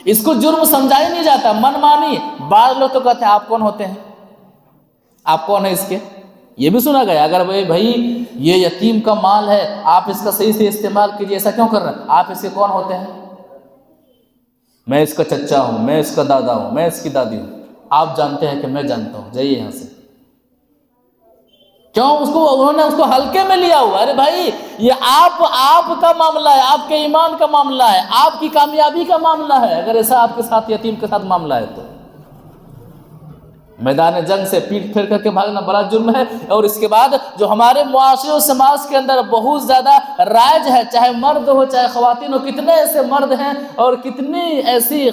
اس کو جرم سمجھایا نہیں جاتا، من مانی۔ بعض لوگ تو کہتے ہیں آپ کون ہوتے ہیں، آپ کون ہیں اس کے؟ یہ بھی سنا گیا، اگر بھائی یہ یتیم کا مال ہے، آپ اس کا صحیح سے استعمال کیجئے، ایسا کیوں کر رہے ہیں؟ آپ اس کے کون ہوتے ہیں؟ میں اس کا چچا ہوں، میں اس کا دادا ہوں، میں اس کی دادی ہوں۔ آپ جانتے ہیں کہ میں جانتا ہوں، جائیے یہاں سے۔ کیوں؟ انہوں نے اس کو ہلکے میں لیا ہوا۔ ارے بھائی یہ آپ کا معاملہ ہے، آپ کے ایمان کا معاملہ ہے، آپ کی کامیابی کا معاملہ ہے، اگر ایسا آپ کے ساتھ یتیم کے ساتھ معاملہ ہے تو میدان جنگ سے پیٹ پھیر کر کے بھاگنا بڑا جرم ہے، اور اس کے بعد جو ہمارے معاشرے و سماج کے اندر بہت زیادہ رائج ہے، چاہے مرد ہو چاہے خواتین ہو، کتنے ایسے مرد ہیں اور کتنی ایسی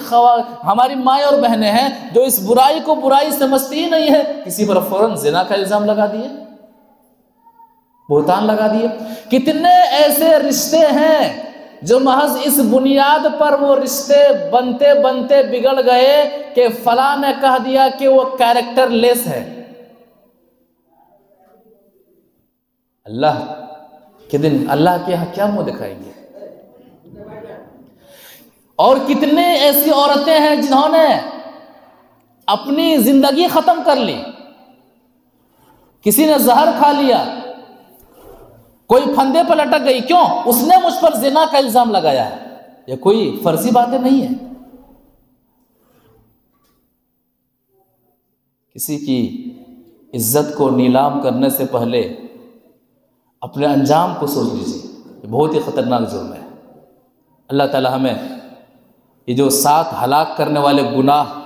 ہماری مائیں اور بہنیں ہیں جو اس برائی کو برائی سمجھتی ہی نہیں ہے، کسی پر فوراً زنا کا الزام لگا دیے، بہتان لگا دیے۔ کتنے ایسے رشتے ہیں جو محض اس بنیاد پر وہ رشتے بنتے بنتے بگڑ گئے کہ فلاں نے کہہ دیا کہ وہ کیریکٹر لیس ہے۔ اللہ کے دن اللہ کے یہاں کیا منہ دکھائیں گے؟ اور کتنے ایسی عورتیں ہیں جنہوں نے اپنی زندگی ختم کر لی، کسی نے زہر کھا لیا، کوئی پھندے پر لٹک گئی، کیوں؟ اس نے مجھ پر زنا کا الزام لگایا ہے۔ یہ کوئی فرضی باتیں نہیں ہیں۔ کسی کی عزت کو نیلام کرنے سے پہلے اپنے انجام کو سوچ لیجیے، یہ بہت ہی خطرناک جرم ہے۔ اللہ تعالی ہمیں یہ جو 7 ہلاک کرنے والے گناہ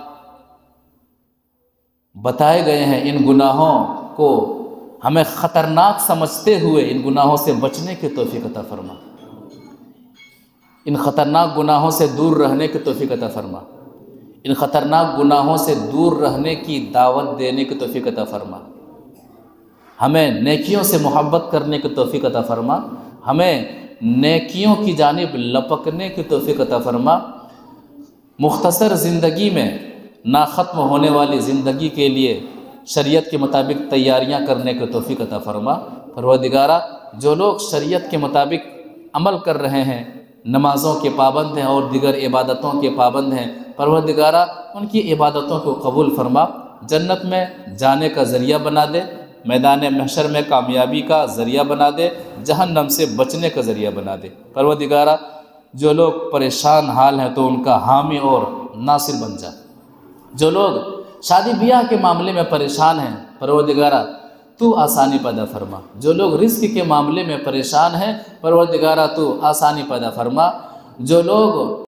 بتائے گئے ہیں، ان گناہوں کو ہمیں خطرناک سمجھتے ہوئے ان گناہوں سے بچنے کی توفیق عطا فرما، ان خطرناک گناہوں سے دور رہنے کی توفیق عطا فرما، ان خطرناک گناہوں سے دور رہنے کی دعوت دینے کی توفیق عطا فرما، ہمیں نیکیوں سے محبت کرنے کی توفیق عطا فرما، ہمیں نیکیوں کی جانب لپکنے کی توفیق عطا فرما، مختصر زندگی میں نا ختم ہونے والی زندگی کے لیے شریعت کے مطابق تیاریاں کرنے کی توفیق عطا فرما۔ پروردگارہ، جو لوگ شریعت کے مطابق عمل کر رہے ہیں، نمازوں کے پابند ہیں اور دیگر عبادتوں کے پابند ہیں، پروردگارہ ان کی عبادتوں کو قبول فرما، جنت میں جانے کا ذریعہ بنا دے، میدان محشر میں کامیابی کا ذریعہ بنا دے، جہنم سے بچنے کا ذریعہ بنا دے۔ پروردگارہ، جو لوگ پریشان حال ہیں تو ان کا حامی اور ناصر بن جا، جو لوگ شادی بیاہ کے معاملے میں پریشان ہیں، پروردگارہ تو آسانی پیدا فرما، جو لوگ رزق کے معاملے میں پریشان ہیں، پروردگارہ تو آسانی پیدا فرما، جو لوگ